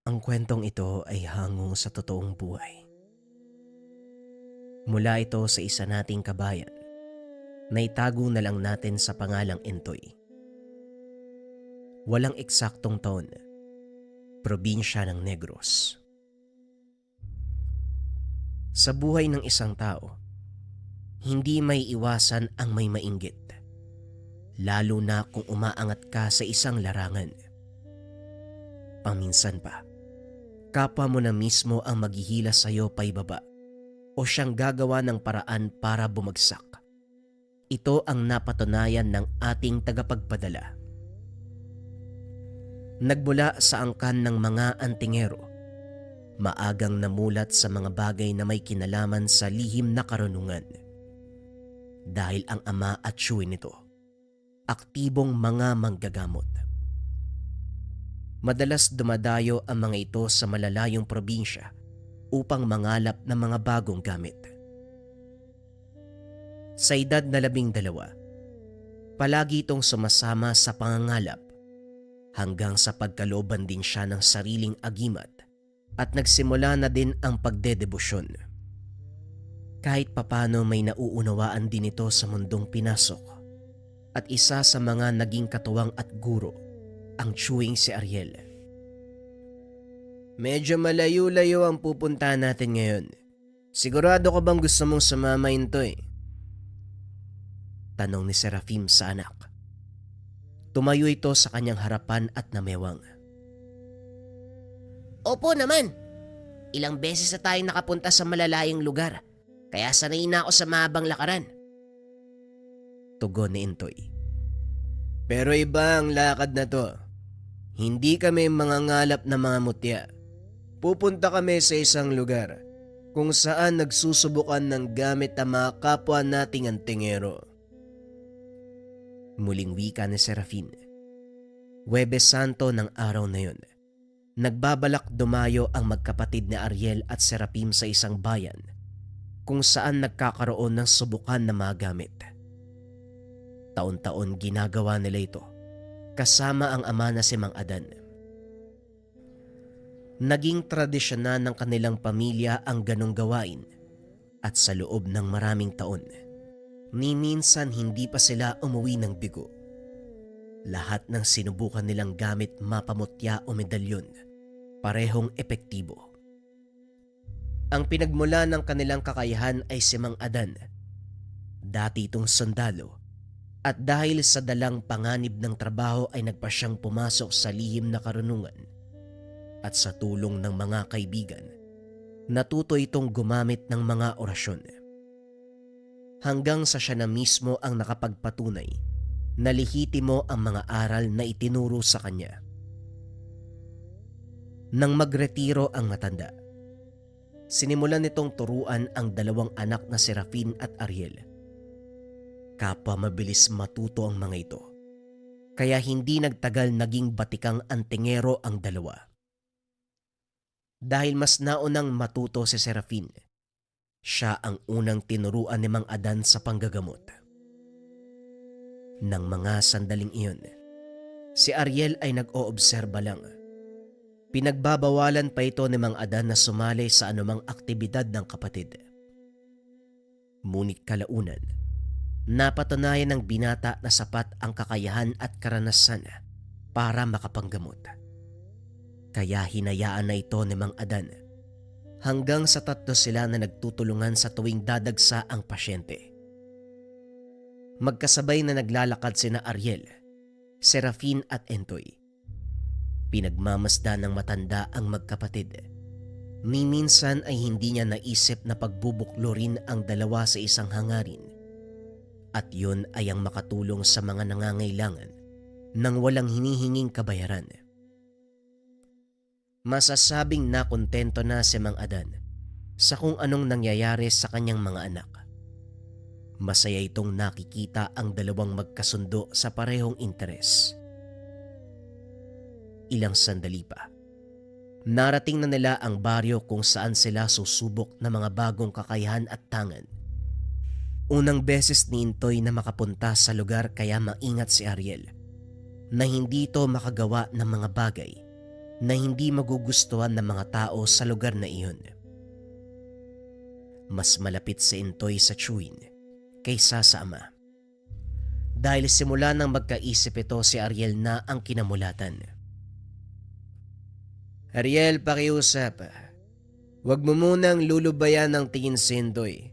Ang kwentong ito ay hango sa totoong buhay. Mula ito sa isa nating kabayan na itago na lang natin sa pangalang Entoy. Walang eksaktong taon, probinsya ng Negros. Sa buhay ng isang tao, hindi may iwasan ang may mainggit, lalo na kung umaangat ka sa isang larangan. Paminsan pa, kapwa mo na mismo ang maghihila sa iyo paibaba o siyang gagawa ng paraan para bumagsak. Ito ang napatunayan ng ating tagapagpadala. Nagmula sa angkan ng mga antingero, maagang namulat sa mga bagay na may kinalaman sa lihim na karunungan. Dahil ang ama at tiyuhin nito, aktibong mga manggagamot. Madalas dumadayo ang mga ito sa malalayong probinsya upang mangalap ng mga bagong gamit. Sa edad na 12, palagi itong sumasama sa pangangalap hanggang sa pagkalooban din siya ng sariling agimat at nagsimula na din ang pagdedebosyon. Kahit papano may nauunawaan din ito sa mundong pinasok at isa sa mga naging katuwang at guro ang tiyuhing si Ariel. Medyo malayo-layo ang pupuntahan natin ngayon. Sigurado ka bang gusto mong sumama Intoy? Tanong ni Serafim sa anak. Tumayo ito sa kanyang harapan at namewang. Opo naman. Ilang beses na tayong nakapunta sa malalayang lugar, kaya sanay na ako sa mahabang lakaran. Tugon ni Intoy. Pero iba ang lakad na to. Hindi kami mangangalap na mga mutya. Pupunta kami sa isang lugar kung saan nagsusubukan ng gamit ang mga kapwa nating antingero. Muling wika ni Serafin. Huwebes Santo ng araw na yun, nagbabalak dumayo ang magkapatid na Ariel at Serafim sa isang bayan kung saan nagkakaroon ng subukan na mga gamit. Taon-taon ginagawa nila ito kasama ang ama na si Mang Adan. Naging tradisyon na ng kanilang pamilya ang ganong gawain at sa loob ng maraming taon, ni minsan hindi pa sila umuwi ng bigo. Lahat ng sinubukan nilang gamit mapamutya o medalyon, parehong epektibo. Ang pinagmula ng kanilang kakayahan ay si Mang Adan. Dati itong sundalo at dahil sa dalang panganib ng trabaho ay nagpa siyang pumasok sa lihim na karunungan at sa tulong ng mga kaibigan, natuto itong gumamit ng mga orasyon. Hanggang sa siya na mismo ang nakapagpatunay na lehitimo ang mga aral na itinuro sa kanya. Nang magretiro ang matanda, sinimulan nitong turuan ang dalawang anak na Serafin at Ariel. Kapwa mabilis matuto ang mga ito, kaya hindi nagtagal naging batikang antingero ang dalawa. Dahil mas naunang matuto si Serafin, siya ang unang tinuruan ni Mang Adan sa panggagamot. Nang mga sandaling iyon, si Ariel ay nag-oobserba lang. Pinagbabawalan pa ito ni Mang Adan na sumali sa anumang aktibidad ng kapatid. Ngunit kalaunan, napatunayan ng binata na sapat ang kakayahan at karanasan para makapanggamot. Kaya hinayaan na ito ni Mang Adan hanggang sa 3 sila na nagtutulungan sa tuwing dadagsa ang pasyente. Magkasabay na naglalakad sina Ariel, Serafin at Entoy. Pinagmamasdan ng matanda ang magkapatid. Minsan ay hindi niya naisip na pagbubuklo rin ang dalawa sa isang hangarin. At yun ay ang makatulong sa mga nangangailangan nang walang hinihinging kabayaran. Masasabing nakontento na si Mang Adan sa kung anong nangyayari sa kanyang mga anak. Masaya itong nakikita ang dalawang magkasundo sa parehong interes. Ilang sandali pa, narating na nila ang baryo kung saan sila susubok ng mga bagong kakayahan at tangan. Unang beses ni Intoy na makapunta sa lugar kaya maingat si Ariel na hindi ito makagawa ng mga bagay na hindi magugustuhan ng mga tao sa lugar na iyon. Mas malapit si Intoy sa Chewin kaysa sa ama. Dahil simula nang magkaisip ito, si Ariel na ang kinamulatan. Ariel, pakiusap. Huwag mo munang lulubayan ng tingin si Intoy.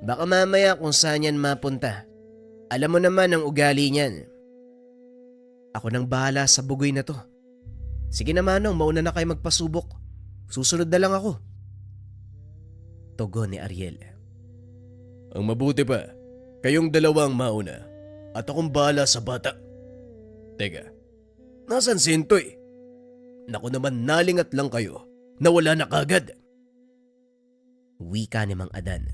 Baka mamaya kung saan yan mapunta. Alam mo naman ang ugali niyan. Ako nang bahala sa bugoy na to. Sige na Manong, mauna na kayo magpasubok. Susunod na lang ako. Tugon ni Ariel. Ang mabuti pa, kayong dalawang mauna at akong bahala sa bata. Teka, nasan si Intoy? Naku naman, nalingat lang kayo na wala na kagad. Wika ni Mang Adan.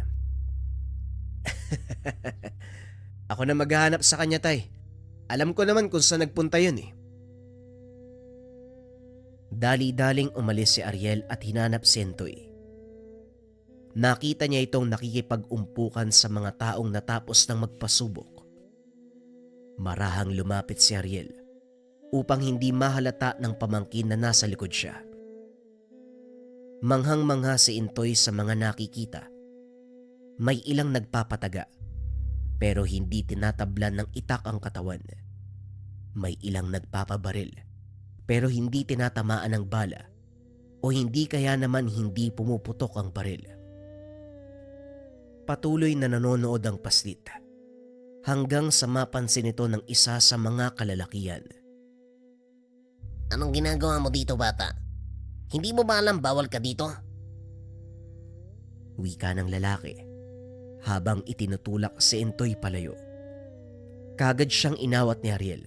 Ako na maghahanap sa kanya, tay. Alam ko naman kung saan nagpunta yun eh. Dali-daling umalis si Ariel at hinanap si Intoy. Nakita niya itong nakikipag-umpukan sa mga taong natapos ng magpasubok. Marahang lumapit si Ariel upang hindi mahalata ng pamangkin na nasa likod siya. Manghang-mangha si Intoy sa mga nakikita. May ilang nagpapataga pero hindi tinatablan ng itak ang katawan. May ilang nagpapabaril pero hindi tinatamaan ng bala o hindi kaya naman hindi pumuputok ang baril. Patuloy na nanonood ang paslit hanggang sa mapansin ito ng isa sa mga kalalakihan. Anong ginagawa mo dito, bata? Hindi mo ba alam bawal ka dito? Wika ng lalaki habang itinutulak si Intoy palayo. Kagad siyang inawat ni Ariel.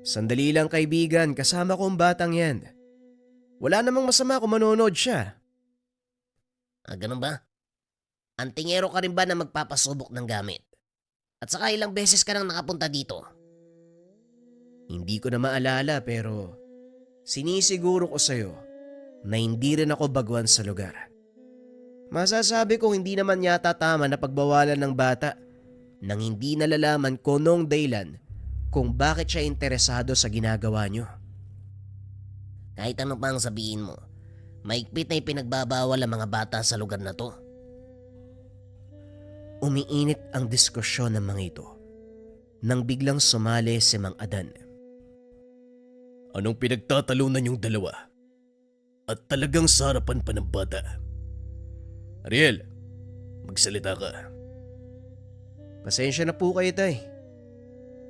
Sandali lang kaibigan, kasama ko ang batang yan. Wala namang masama kung manonood siya. Ganun ba? Antingero ka rin ba na magpapasubok ng gamit? At saka ilang beses ka nang nakapunta dito? Hindi ko na maalala pero sinisiguro ko sa'yo na hindi rin ako baguhan sa lugar. Masasabi ko hindi naman yata tama na pagbawalan ng bata nang hindi nalalaman ko noong dahilan kung bakit siya interesado sa ginagawa niyo. Kahit ano pa ang sabihin mo, maigpit na ipinagbabawal ang mga bata sa lugar na to. Umiinit ang diskusyon ng mga ito nang biglang sumali si Mang Adan. Anong pinagtatalunan yung dalawa? At talagang sa harapan pa ng bata. Ariel, magsalita ka. Pasensya na po kayo, tay.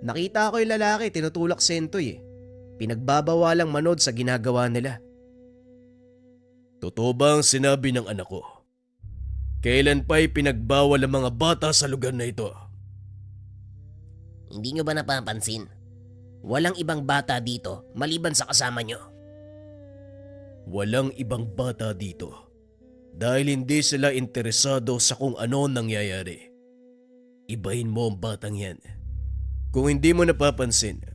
Nakita ko yung lalaki, tinutulak si Intoy eh. Pinagbabawalang manood sa ginagawa nila. Totoo ba ang sinabi ng anak ko? Kailan pa'y pinagbawal ang mga bata sa lugar na ito? Hindi nyo ba napapansin? Walang ibang bata dito maliban sa kasama nyo. Walang ibang bata dito dahil hindi sila interesado sa kung ano nangyayari. Ibahin mo ang batang yan. Kung hindi mo napapansin,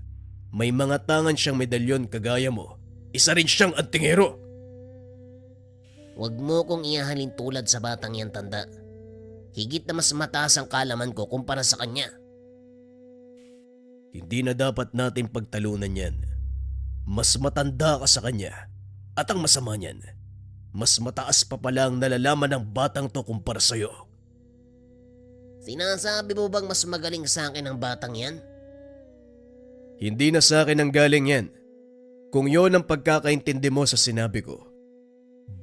may mga tangan siyang medalyon kagaya mo. Isa rin siyang antingero. Huwag mo kong ihahalin tulad sa batang yan, tanda. Higit na mas mataas ang kalaman ko kumpara sa kanya. Hindi na dapat natin pagtalunan yan. Mas matanda ka sa kanya. At ang masama niyan, mas mataas pa pala ang nalalaman ng batang to kumpara sa'yo. Sinasabi mo bang mas magaling sa akin ang batang yan? Hindi na sa akin ang galing yan. Kung yon ang pagkakaintindi mo sa sinabi ko,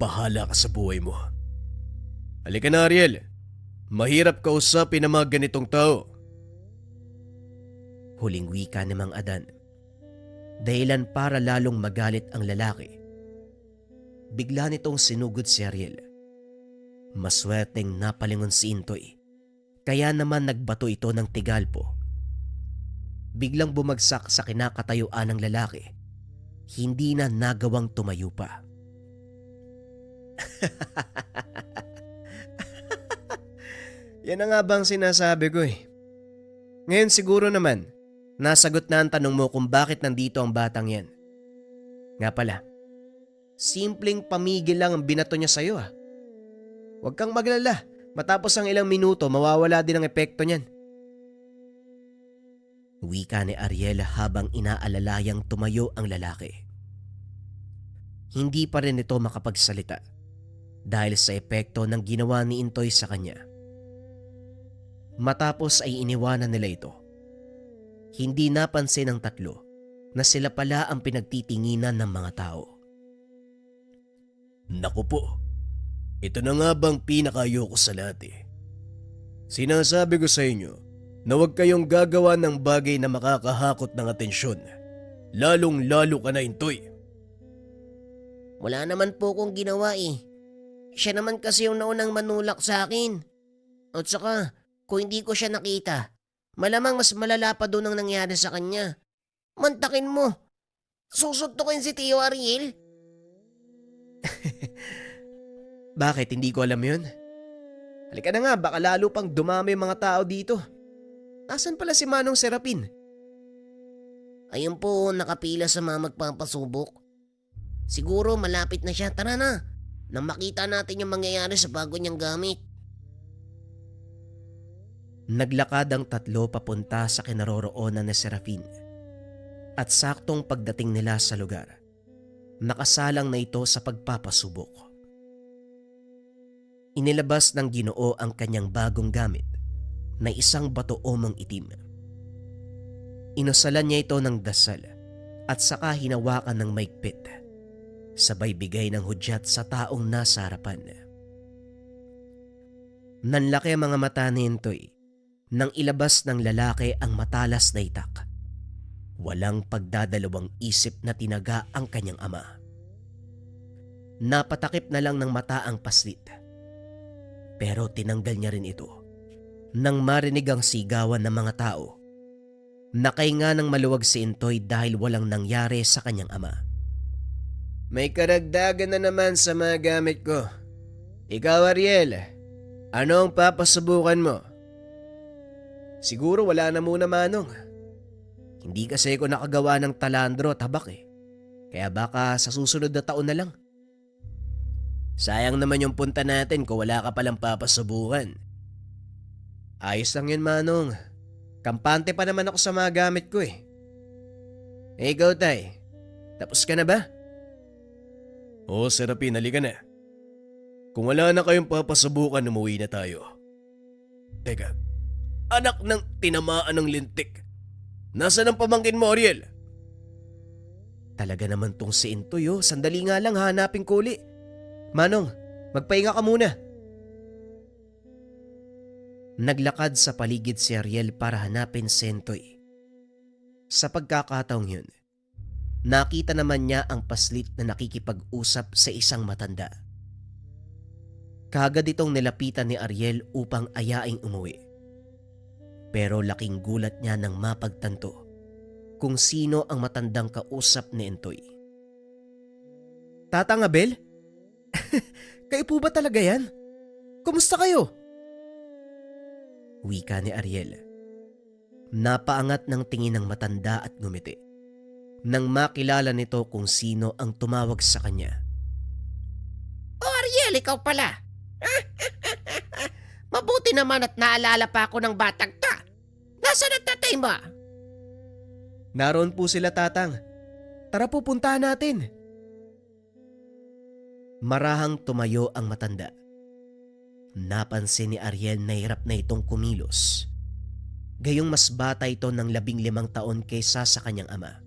bahala ka sa buhay mo. Halika na, Ariel. Mahirap kausapin ang mga ganitong tao. Huling wika ni Mang Adan. Dahilan para lalong magalit ang lalaki. Bigla nitong sinugod si Ariel. Maswerteng napalingon si Intoy. Kaya naman nagbato ito ng tigalpo. Biglang bumagsak sa kinakatayuan ng lalaki. Hindi na nagawang tumayo pa. Yan na nga bang sinasabi ko eh. Ngayon siguro naman, nasagot na ang tanong mo kung bakit nandito ang batang yan. Nga pala, simpleng pamigil lang ang binato niya sa'yo ah. Huwag kang maglala, matapos ang ilang minuto mawawala din ang epekto niyan. Wika ni Ariel habang inaalalayang tumayo ang lalaki. hindi pa rin ito makapagsalita dahil sa epekto ng ginawa ni Intoy sa kanya. Matapos ay iniwanan nila ito. Hindi napansin ng tatlo na sila pala ang pinagtitinginan ng mga tao. Naku po, ito na nga bang pinakayoko sa lahat eh. Sinasabi ko sa inyo na huwag kayong gagawa ng bagay na makakahakot ng atensyon. Lalong-lalo ka na, Intoy. Wala naman po kong ginawa eh. Siya naman kasi yung naunang manulak sa akin. At saka, kung hindi ko siya nakita, malamang mas malala pa doon ang nangyari sa kanya. Mantakin mo. Susuntukin si Tio Ariel. Bakit hindi ko alam yun? Halika na nga, baka lalo pang dumami yung mga tao dito. Nasaan pala si Manong Serapin? Ayun po, nakapila sa mga magpapasubok. Siguro malapit na siya. Tara na. Nang makita natin yung mangyayari sa bago niyang gamit. Naglakad ang tatlo papunta sa kinaroroonan ni Serafin. At saktong pagdating nila sa lugar, nakasalang na ito sa pagpapasubok. Inilabas ng Ginoo ang kanyang bagong gamit na isang bato-omong itim. Inusalan niya ito ng dasal at saka hinawakan ng maigpit, sabay bigay ng hudyat sa taong nasa harapan. Nanlaki ang mga mata ni Intoy nang ilabas ng lalaki ang matalas na itak. Walang pagdadalawang isip na tinaga ang kanyang ama. Napatakip na lang ng mata ang paslit. Pero tinanggal niya rin ito nang marinig ang sigawan ng mga tao. Nakahinga ng maluwag si Intoy dahil walang nangyari sa kanyang ama. May karagdagan na naman sa mga gamit ko. Ikaw, Ariel, ano ang papasubukan mo? Siguro wala na muna, Manong. Hindi kasi ako nakagawa ng talandro at habak eh. Kaya baka sa susunod na taon na lang. Sayang naman yung punta natin kung wala ka palang papasubukan. Ayos lang yun, Manong. Kampante pa naman ako sa mga gamit ko eh. Ikaw, Tay, Tapos ka na ba? Oo, Serapin, halika na. Kung wala na kayong papasubukan, umuwi na tayo. Teka, anak ng tinamaan ng lintik. Nasaan ang pamangkin mo, Ariel? Talaga naman tong si Intoy oh. Sandali nga lang, hanapin ko uli. Manong, magpahinga ka muna. Naglakad sa paligid si Ariel para hanapin si Intoy. Sa pagkakataong yun, nakita naman niya ang paslit na nakikipag-usap sa isang matanda. Kaagad itong nilapitan ni Ariel upang ayaing umuwi. Pero laking gulat niya nang mapagtanto kung sino ang matandang kausap ni Intoy. Tatang Abel? Kayo po ba talaga yan? Kumusta kayo? Wika ni Ariel. Napaangat ng tingin ng matanda at ngumiti nang makilala nito kung sino ang tumawag sa kanya. Oh, Ariel, ikaw pala. Mabuti naman at naalala pa ako ng batang ta. Nasaan ang tatay mo? Naroon po sila, Tatang. Tara po, puntahan natin. Marahang tumayo ang matanda. Napansin ni Ariel na hirap na itong kumilos. Gayong mas bata ito ng 15 taon kaysa sa kanyang ama.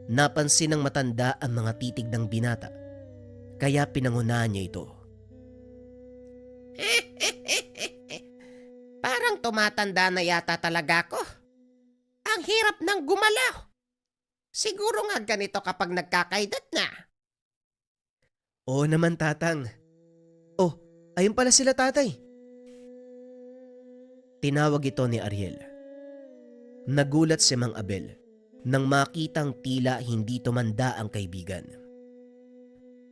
Napansin ng matanda ang mga titig ng binata, kaya pinangunahan niya ito. Parang tumatanda na yata talaga ako. Ang hirap ng gumalaw. Siguro nga ganito kapag nagkakaedad na. Oo naman, Tatang. Oh, ayun pala sila, Tatay. Tinawag ito ni Ariel. Nagulat si Mang Abel nang makitang tila hindi tumanda ang kaibigan.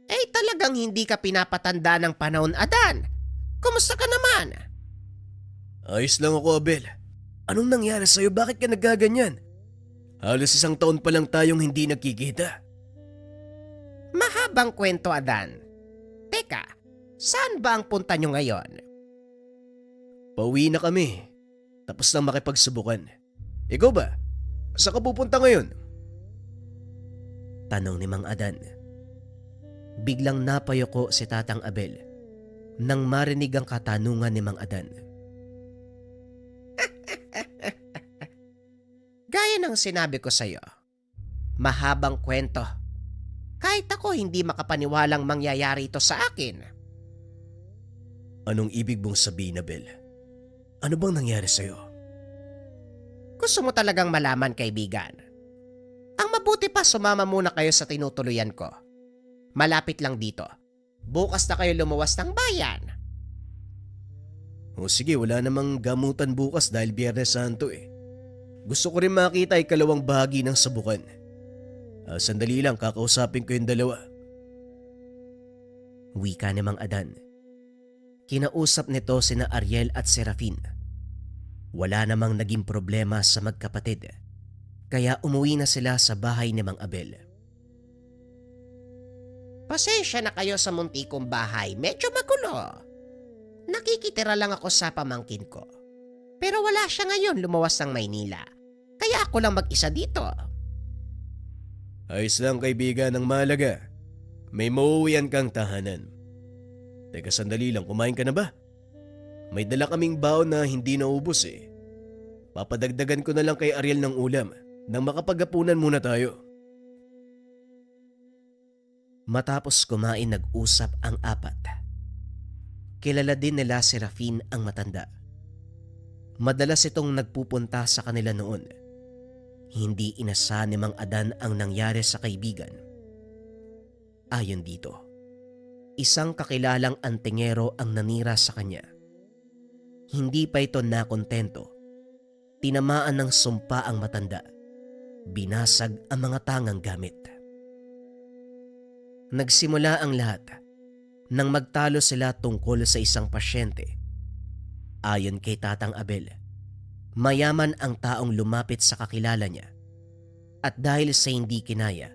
Eh talagang hindi ka pinapatanda ng panahon, Adan. Kumusta ka naman? Ayos lang ako, Abel. Anong nangyari sa'yo? Bakit ka nagkaganyan? Halos 1 taon pa lang tayong hindi nagkikita. Mahabang kwento, Adan. Teka, saan ba ang punta nyo ngayon? Pauwi na kami. Tapos lang makipagsubukan. Ikaw ba? Saan ka pupunta ngayon? Tanong ni Mang Adan. Biglang napayuko si Tatang Abel nang marinig ang katanungan ni Mang Adan. Gaya ng sinabi ko sa'yo, mahabang kwento. Kahit ako hindi makapaniwalang mangyayari ito sa akin. Anong ibig mong sabihin, Abel? Ano bang nangyari sa'yo? Gusto mo talagang malaman, kaibigan? Ang mabuti pa sumama muna kayo sa tinutuluyan ko. Malapit lang dito. Bukas na kayo lumuwas ng bayan. O sige, wala namang gamutan bukas dahil Biyernes Santo eh. Gusto ko rin makita ikalawang bahagi ng Sabukan. Sandali lang, kakausapin ko yung dalawa. Wika ni Mang Adan. Kinausap nito sina Ariel at Serafin. Wala namang naging problema sa magkapatid, kaya umuwi na sila sa bahay ni Mang Abel. Pasensya na kayo sa munti kong bahay. Medyo magulo. Nakikitira lang ako sa pamangkin ko. Pero wala siya ngayon lumuwas ng Maynila. Kaya ako lang mag-isa dito. Ayos lang kaibigan, ng mahalaga. May mauuwian kang tahanan. Teka sandali lang, kumain ka na ba? May dala kaming baon na hindi naubos eh. Papadagdagan ko na lang kay Ariel ng ulam nang makapaghapunan muna tayo. Matapos kumain, nag-usap ang apat. Kilala din nila si Serafin ang matanda. Madalas itong nagpupunta sa kanila noon. Hindi inasahan ni Mang Adan ang nangyari sa kaibigan. Ayon dito, isang kakilalang antingero ang nanira sa kanya. Hindi pa ito nakontento. Tinamaan ng sumpa ang matanda. Binasag ang mga tangang gamit. Nagsimula ang lahat nang magtalo sila tungkol sa isang pasyente. Ayon kay Tatang Abel, mayaman ang taong lumapit sa kakilala niya at dahil sa hindi kinaya,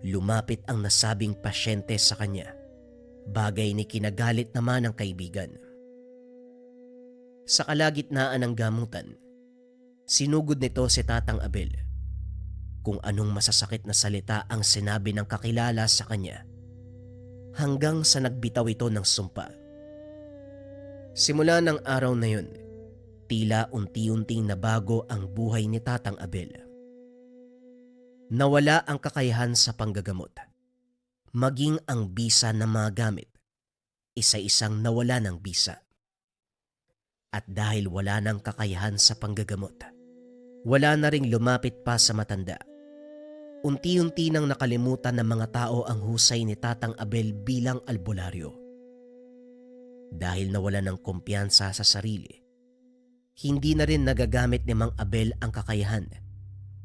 lumapit ang nasabing pasyente sa kanya, bagay ni kinagalit naman ng kaibigan. Sa kalagitnaan ng gamutan, sinugod nito si Tatang Abel kung anong masasakit na salita ang sinabi ng kakilala sa kanya hanggang sa nagbitaw ito ng sumpa. Simula ng araw na yun, tila unti-unting nabago ang buhay ni Tatang Abel. Nawala ang kakayahan sa panggagamot. Maging ang bisa na mga gamit, isa-isang nawala ng bisa. At dahil wala ng kakayahan sa panggagamot, wala na ring lumapit pa sa matanda. Unti-unti nang nakalimutan ng mga tao ang husay ni Tatang Abel bilang albularyo. Dahil nawala ng kumpiyansa sa sarili, hindi na rin nagagamit ni Mang Abel ang kakayahan,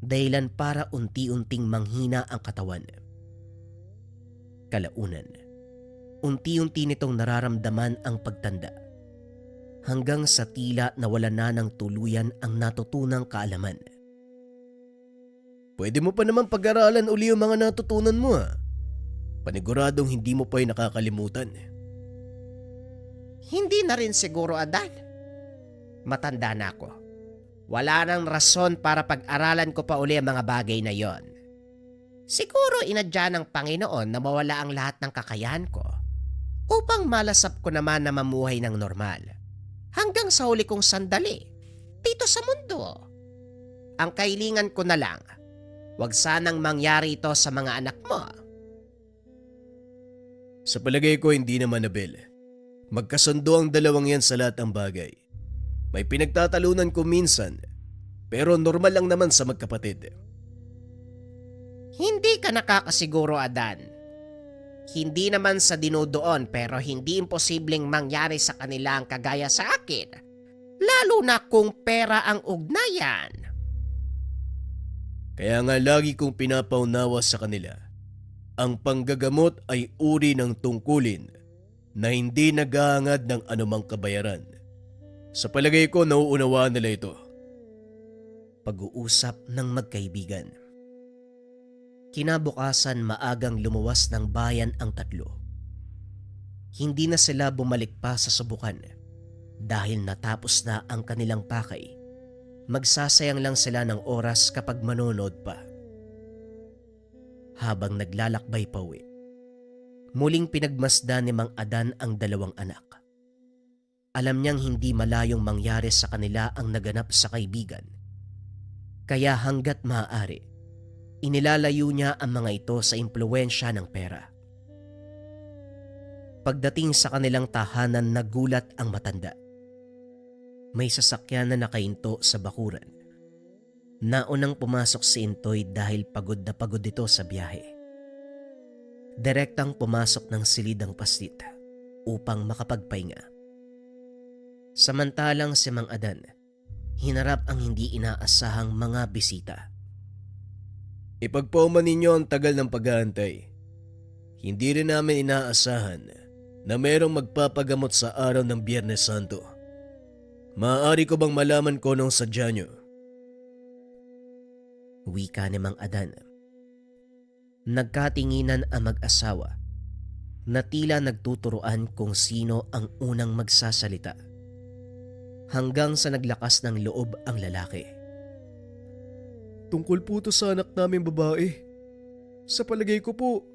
dahilan para unti-unting manghina ang katawan. Kalaunan, unti-unti nitong nararamdaman ang pagtanda, hanggang sa tila nawala na ng tuluyan ang natutunang kaalaman. Pwede mo pa naman pag-aralan uli yung mga natutunan mo ha. Paniguradong hindi mo pa yung nakakalimutan. Hindi na rin siguro, Adan. Matanda na ako. Wala nang rason para pag-aralan ko pa uli ang mga bagay na yon. Siguro inadya ng Panginoon na mawala ang lahat ng kakayahan ko upang malasap ko naman na mamuhay ng normal hanggang sa huli kong sandali dito sa mundo. Ang kailingan ko na lang, wag sanang mangyari ito sa mga anak mo. Sa palagay ko hindi naman, Abel. Magkasundo ang dalawang yan sa lahat ng bagay. May pinagtatalunan ko minsan, pero normal lang naman sa magkapatid. Hindi ka nakakasiguro, Adan. Hindi naman sa dinudoon pero hindi imposibleng mangyari sa kanila ang kagaya sa akin. Lalo na kung pera ang ugnayan. Kaya nga lagi kong pinapaunawa sa kanila, ang panggagamot ay uri ng tungkulin na hindi naghahangad ng anumang kabayaran. Sa palagay ko, nauunawaan nila ito. Pag-uusap ng magkaibigan. Kinabukasan, maagang lumuwas ng bayan ang tatlo. Hindi na sila bumalik pa sa Subukan dahil natapos na ang kanilang pakay. Magsasayang lang sila ng oras kapag manonood pa. Habang naglalakbay pauwi, Muling pinagmasdan ni Mang Adan ang dalawang anak. Alam niyang hindi malayong mangyari sa kanila ang naganap sa kaibigan. Kaya hanggat maaari, inilalayo niya ang mga ito sa impluwensya ng pera. Pagdating sa kanilang tahanan, nagulat ang matanda. May sasakyan na nakahinto sa bakuran. Naunang pumasok si Intoy dahil pagod na pagod ito sa biyahe. Direktang pumasok ng silidang paslit upang makapagpahinga. Samantalang si Mang Adan, hinarap ang hindi inaasahang mga bisita. Ipagpauman ninyo ang tagal ng pag-aantay. Hindi rin namin inaasahan na merong magpapagamot sa araw ng Biyernes Santo. Maaari ko bang malaman ko nung sadya nyo? Wika ni Mang Adan. Nagkatinginan ang mag-asawa na tila nagtuturoan kung sino ang unang magsasalita. Hanggang sa naglakas ng loob ang lalaki. Tungkol po to sa anak namin babae. Sa palagay ko po,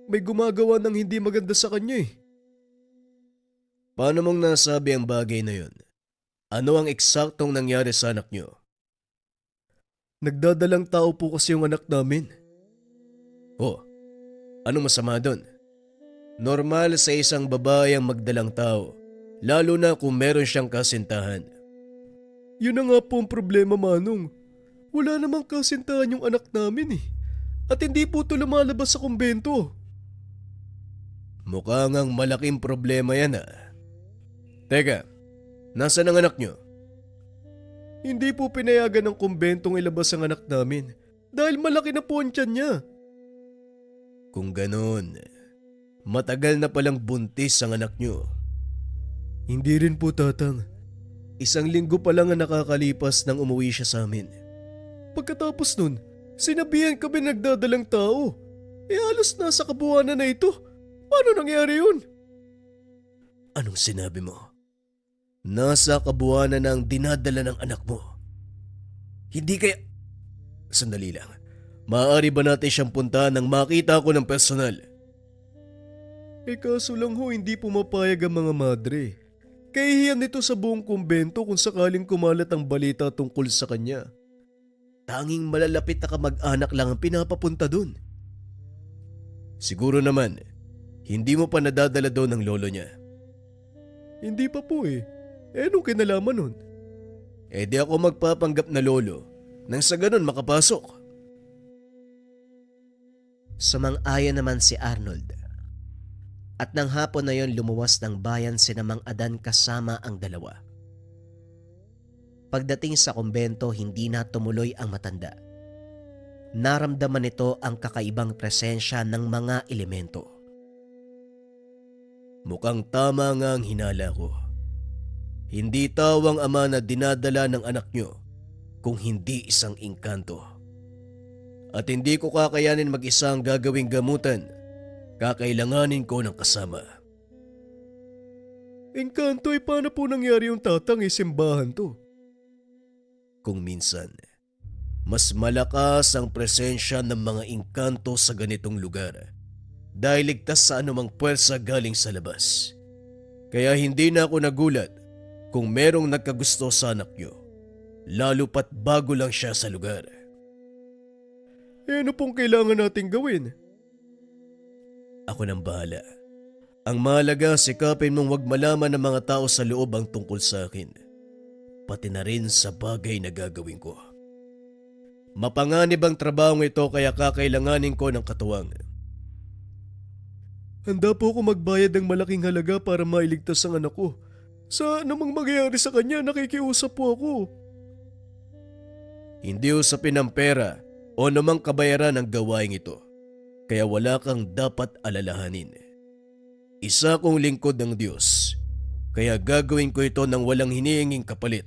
may gumagawa ng hindi maganda sa kanya eh. Paano mong nasabi ang bagay na yun? Ano ang eksaktong nangyari sa anak nyo? Nagdadalang tao po kasi yung anak namin. Oh, anong masama doon? Normal sa isang babae ang magdalang tao, lalo na kung meron siyang kasintahan. Yun na nga po ang problema, Manong. Wala namang kasintahan yung anak namin eh. At hindi po ito lumalabas sa kumbento. Mukha ngang malaking problema yan ah. Teka, nasaan ang anak nyo? Hindi po pinayagan ng kumbentong ilabas ang anak namin dahil malaki na po ang tiyan niya. Kung ganon, matagal na palang buntis ang anak nyo. Hindi rin po, Tatang. 1 linggo pa lang ang nakakalipas nang umuwi siya sa amin. Pagkatapos nun, sinabihan kami nagdadalang tao. Halos nasa kabuuanan na ito. Paano nangyari yun? Anong sinabi mo? Nasa kabuuanan na ang dinadala ng anak mo. Hindi kaya... Sandali lang. Maaari ba natin siyang puntahan nang makita ko ng personal? Kaso lang ho, hindi pumapayag ang mga madre. Kahihiyan nito sa buong kumbento kung sakaling kumalat ang balita tungkol sa kanya. Tanging malalapit na kamag-anak lang ang pinapapunta dun. Siguro naman, hindi mo pa nadadala doon ng lolo niya. Hindi pa po eh. Anong kinalaman nun? Di ako magpapanggap na lolo nang sa ganun makapasok. Sumang-ayon naman si Arnold. At nang hapon na yon lumuwas ng bayan sina Mang Adan kasama ang dalawa. Pagdating sa kumbento, hindi na tumuloy ang matanda. Naramdaman nito ang kakaibang presensya ng mga elemento. Mukhang tama nga ang hinala ko. Hindi tawang ama na dinadala ng anak nyo kung hindi isang engkanto. At hindi ko kakayanin mag-isa ang gagawing gamutan. Kakailanganin ko ng kasama. Engkanto, paano po nangyari yung Tatang simbahan to? Kung minsan, mas malakas ang presensya ng mga engkanto sa ganitong lugar dahil ligtas sa anumang puwersa galing sa labas. Kaya hindi na ako nagulat kung merong nagkagusto sa anak nyo, lalo pat bago lang siya sa lugar. Ano pong kailangan nating gawin? Ako nang bahala. Ang mahalaga, sikapin mong wag malaman ng mga tao sa loob ang tungkol sa akin. Pati na rin sa bagay na gagawin ko. Mapanganib ang trabaho ito kaya kakailanganin ko ng katuwang. Handa po ako magbayad ng malaking halaga para mailigtas ang anak ko. Sa anumang mangyayari sa kanya, nakikiusap po ako. Hindi usapin ng pera o namang kabayaran ang gawain ito. Kaya wala kang dapat alalahanin. Isa kong lingkod ng Diyos, kaya gagawin ko ito nang walang hinihinging kapalit.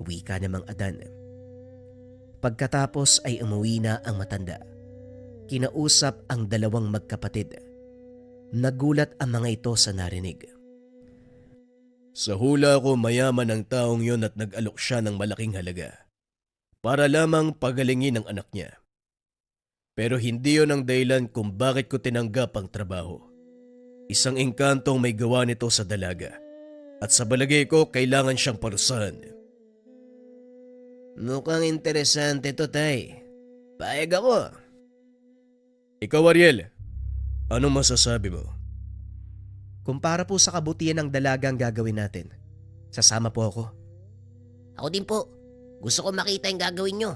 Wika ni Mang Adan. Pagkatapos ay umuwi na ang matanda. Kinausap ang dalawang magkapatid. Nagulat ang mga ito sa narinig. Sa hula ko, mayaman ang taong yon at nag-alok siya ng malaking halaga para lamang pagalingin ang anak niya. Pero hindi yon ang dahilan kung bakit ko tinanggap ang trabaho. Isang engkantong may gawa nito sa dalaga. At sa balagay ko, kailangan siyang parusahan. Mukhang interesante to, Tay. Paeg ako. Ikaw, Ariel, anong masasabi mo? Kumpara po sa kabutihan ng dalagang gagawin natin, sasama po ako. Ako din po. Gusto ko makita yung gagawin nyo.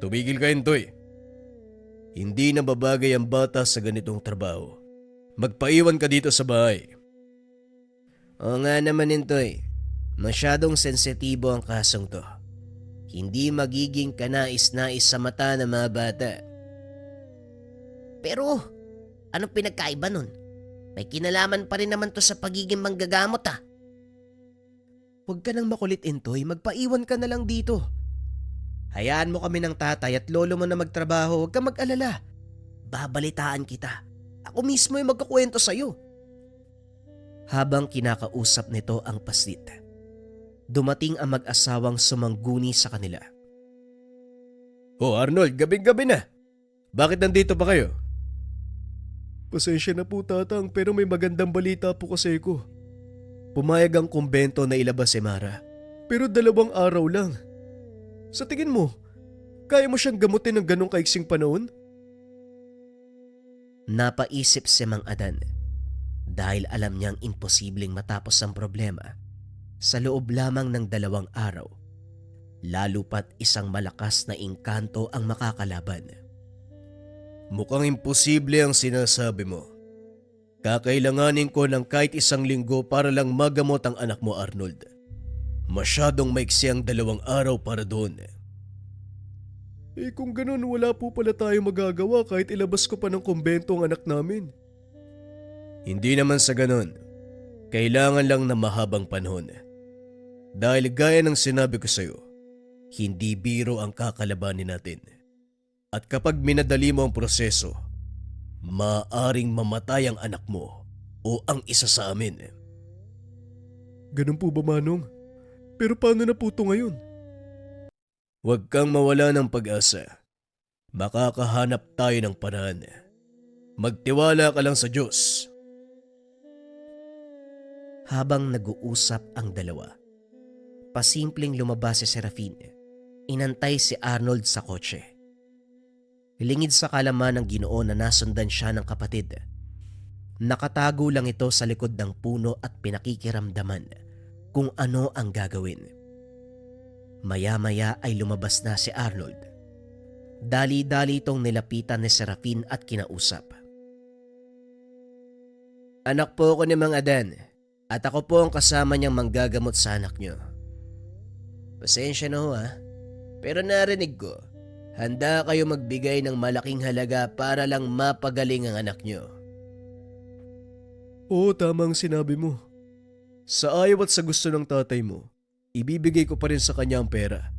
Tumigil ka, Intoy. Hindi na babagay ang bata sa ganitong trabaho. Magpaiwan ka dito sa bahay. Oo nga naman, Intoy. Masyadong sensitibo ang kasong to. Hindi magiging kanais-nais sa mata ng mga bata. Pero, anong pinagkaiba nun? May kinalaman pa rin naman to sa pagiging manggagamot Huwag ka nang makulit, Intoy. Magpaiwan ka na lang dito. Hayaan mo kami ng tatay at lolo mo na magtrabaho. Huwag kang mag-alala. Babalitaan kita. Ako mismo yung magkukwento sa'yo. Habang kinakausap nito ang paslit, dumating ang mag-asawang sumangguni sa kanila. Oh, Arnold, gabing-gabi na. Bakit nandito pa kayo? Pasensya na po, tatang, pero may magandang balita po kasi ko. Pumayag ang kumbento na ilabas si Mara. Pero 2 araw lang. Sa tingin mo, kaya mo siyang gamutin ng ganong kaiksing panahon? Napaisip si Mang Adan dahil alam niyang imposibleng matapos ang problema sa loob lamang ng 2 araw. Lalo pat isang malakas na engkanto ang makakalaban. Mukhang imposible ang sinasabi mo. Kakailanganin ko ng kahit 1 linggo para lang magamot ang anak mo, Arnold. Masyadong maiksi ang 2 araw para doon. Kung ganun, wala po pala tayo magagawa kahit ilabas ko pa ng kumbento ang anak namin. Hindi naman sa ganun. Kailangan lang na mahabang panahon. Dahil gaya ng sinabi ko sa'yo, hindi biro ang kakalabanin natin. At kapag minadali mo ang proseso, maaaring mamatay ang anak mo o ang isa sa amin. Ganun po ba, Manong? Pero paano na po ito ngayon? Huwag kang mawala ng pag-asa. Makakahanap tayo ng paraan. Magtiwala ka lang sa Diyos. Habang nag-uusap ang dalawa, pasimpleng lumabas si Serafin. Inantay si Arnold sa kotse. Lingid sa kalaman ng Ginoo na nasundan siya ng kapatid. Nakatago lang ito sa likod ng puno at pinakikiramdaman kung ano ang gagawin. Maya-maya ay lumabas na si Arnold. Dali-dali itong nilapitan ni Serafin at kinausap. Anak po ako ni Mang Adan at ako po ang kasama niyang manggagamot sa anak niyo. Pasensya na ho pero narinig ko, handa kayo magbigay ng malaking halaga para lang mapagaling ang anak niyo. Oo, tama ang sinabi mo. Sa ayaw at sa gusto ng tatay mo, ibibigay ko pa rin sa kanya ang pera.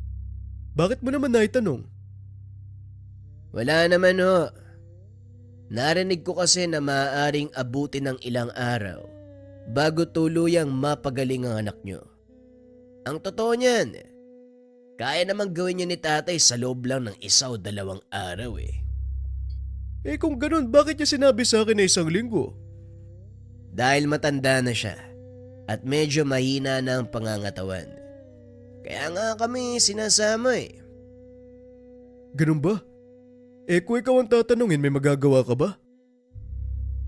Bakit mo naman naitanong? Wala naman ho. Narinig ko kasi na maaaring abutin ng ilang araw bago tuluyang mapagaling ang anak niyo. Ang totoo niyan, kaya namang gawin niyo ni tatay sa loob lang ng 1 o 2 araw . Kung ganun, bakit niya sinabi sa akin na 1 linggo? Dahil matanda na siya at medyo mahina na ang pangangatawan. Kaya nga kami sinasama . Ganun ba? Kung ikaw ang tatanungin, may magagawa ka ba?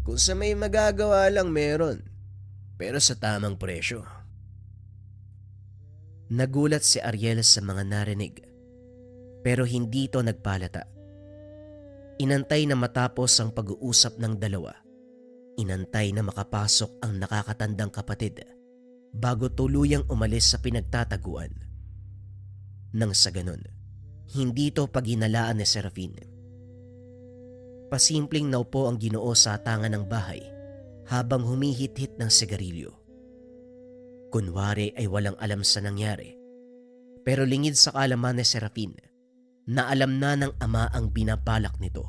Kung sa may magagawa lang meron, pero sa tamang presyo. Nagulat si Ariel sa mga narinig, pero hindi ito nagpalata. Inantay na matapos ang pag-uusap ng dalawa. Inantay na makapasok ang nakakatandang kapatid bago tuluyang umalis sa pinagtataguan. Nang sa ganun, hindi ito paghinalaan ni Serafin. Pasimpleng naupo ang Ginoo sa atangan ng bahay habang humihit-hit ng sigarilyo. Kunwari ay walang alam sa nangyari, pero lingid sa kaalaman ni Serafin na alam na ng ama ang binabalak nito.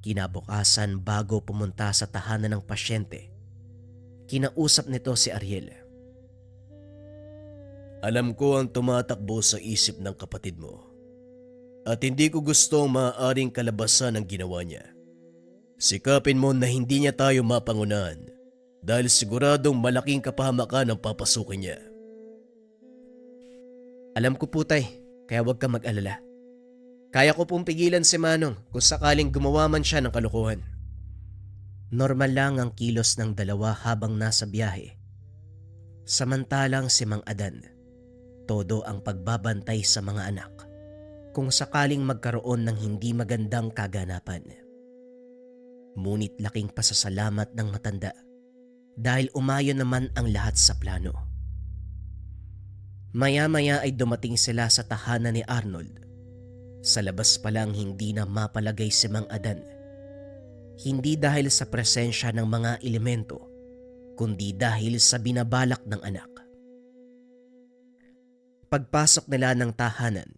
Kinabukasan bago pumunta sa tahanan ng pasyente, kinausap nito si Ariel. Alam ko ang tumatakbo sa isip ng kapatid mo. At hindi ko gusto ang maaaring kalabasan ng ginawa niya. Sikapin mo na hindi niya tayo mapangunahan dahil siguradong malaking kapahamakan ang papasukin niya. Alam ko po tay, kaya huwag ka mag-alala. Kaya ko pong pigilan si Manong kung sakaling gumawa man siya ng kalokohan. Normal lang ang kilos ng dalawa habang nasa biyahe. Samantalang si Mang Adan, todo ang pagbabantay sa mga anak kung sakaling magkaroon ng hindi magandang kaganapan. Ngunit laking pasasalamat ng matanda dahil umayon naman ang lahat sa plano. Maya-maya ay dumating sila sa tahanan ni Arnold. Sa labas pa lang hindi na mapalagay si Mang Adan. Hindi dahil sa presensya ng mga elemento, kundi dahil sa binabalak ng anak. Pagpasok nila ng tahanan,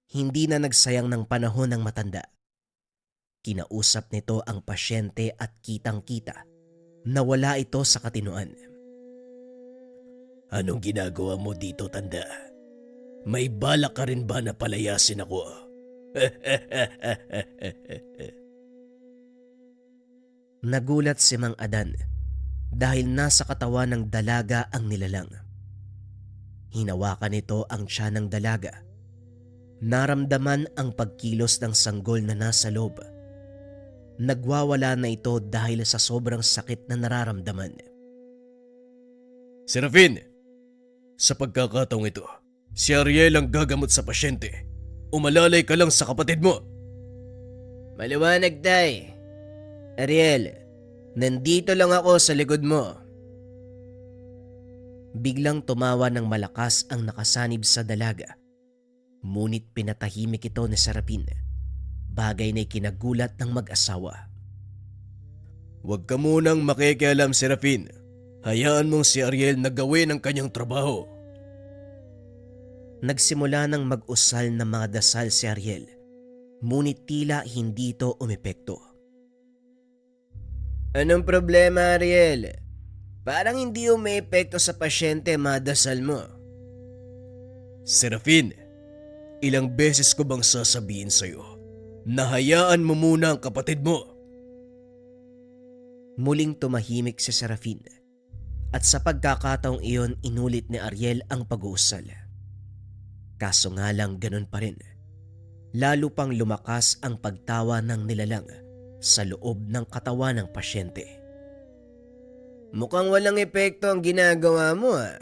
hindi na nagsayang ng panahon ng matanda. Kinausap nito ang pasyente at kitang-kita na wala ito sa katinuan. Anong ginagawa mo dito, tanda? May balak ka rin ba na palayasin ako? Nagulat si Mang Adan dahil nasa katawan ng dalaga ang nilalang. Hinawakan nito ang tiyan ng dalaga. Naramdaman ang pagkilos ng sanggol na nasa loob. Nagwawala na ito dahil sa sobrang sakit na nararamdaman. Serafin, sa pagkakataong ito, si Ariel ang gagamot sa pasyente. Umalalay ka lang sa kapatid mo. Maliwanag, tay. Ariel, nandito lang ako sa likod mo. Biglang tumawa ng malakas ang nakasanib sa dalaga. Ngunit pinatahimik ito ni Serafin, bagay na kinagulat ng mag-asawa. Huwag ka munang makikialam, Serafin. Hayaan mong si Ariel na gawin ang kanyang trabaho. Nagsimula ng mag-usal na mga dasal si Ariel, ngunit tila hindi ito umepekto. Anong problema, Ariel? Parang hindi umeepekto sa pasyente madasal mo. Serafin, ilang beses ko bang sasabihin sa'yo na hayaan mo muna ang kapatid mo? Muling tumahimik si Serafin at sa pagkakataong iyon inulit ni Ariel ang pag-uusal. Kaso nga lang ganun pa rin. Lalo pang lumakas ang pagtawa ng nilalang sa loob ng katawan ng pasyente. Mukhang walang epekto ang ginagawa mo, ah.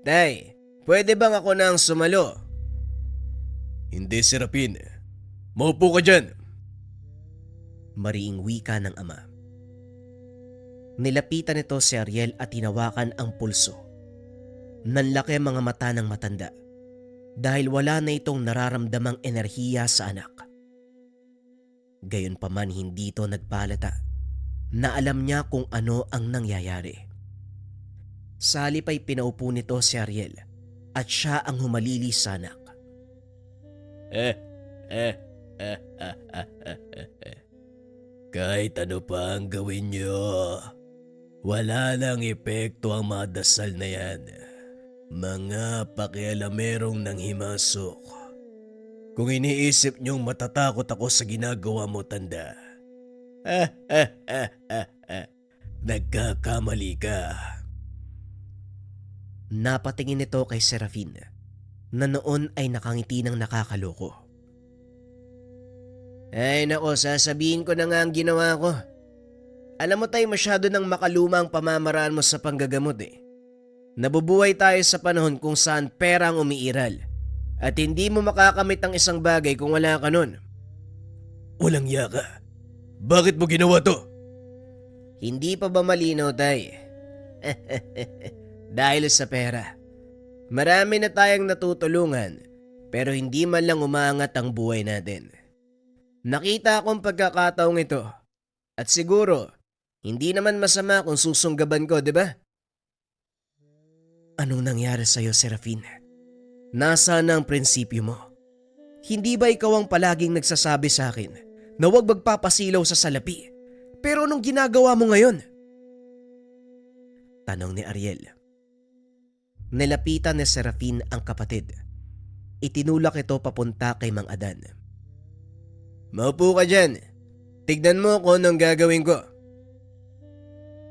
Tay, pwede bang ako na ang sumalo? Hindi, Serafin. Maupo ka dyan. Mariing wika ng ama. Nilapitan nito si Ariel at hinawakan ang pulso. Nanlaki ang mga mata ng matanda dahil wala na itong nararamdamang enerhiya sa anak. Gayunpaman hindi ito nagpalata na alam niya kung ano ang nangyayari. Sa halip ay pinaupo nito si Ariel at siya ang humalili sa anak. Kahit ano pa ang gawin niyo, wala lang epekto ang mga dasal na yan. Mga pakialamerong nang himasok. Kung iniisip niyong matatakot ako sa ginagawa mo, tanda. Nagkakamali ka. Napatingin ito kay Serafin na noon ay nakangiti ng nakakaloko. Ay nako, sasabihin ko na nga ang ginawa ko. Alam mo tayo, masyado nang makaluma ang pamamaraan mo sa panggagamot eh. Nabubuhay tayo sa panahon kung saan pera ang umiiral. At hindi mo makakamit ang isang bagay kung wala ka nun. Walang yaka. Bakit mo ginawa to? Hindi pa ba malinaw, tay? Dahil sa pera. Marami na tayong natutulungan, pero hindi man lang umaangat ang buhay natin. Nakita akong pagkakataong ito. At siguro, hindi naman masama kung susunggaban ko, di ba? Anong nangyari sa'yo, Serafin? Nasaan ang prinsipyo mo? Hindi ba ikaw ang palaging nagsasabi sa akin na huwag magpapasilaw sa salapi? Pero anong ginagawa mo ngayon? Tanong ni Ariel. Nilapitan ni Serafin ang kapatid. Itinulak ito papunta kay Mang Adan. Maupo ka dyan. Tignan mo kung anong gagawin ko.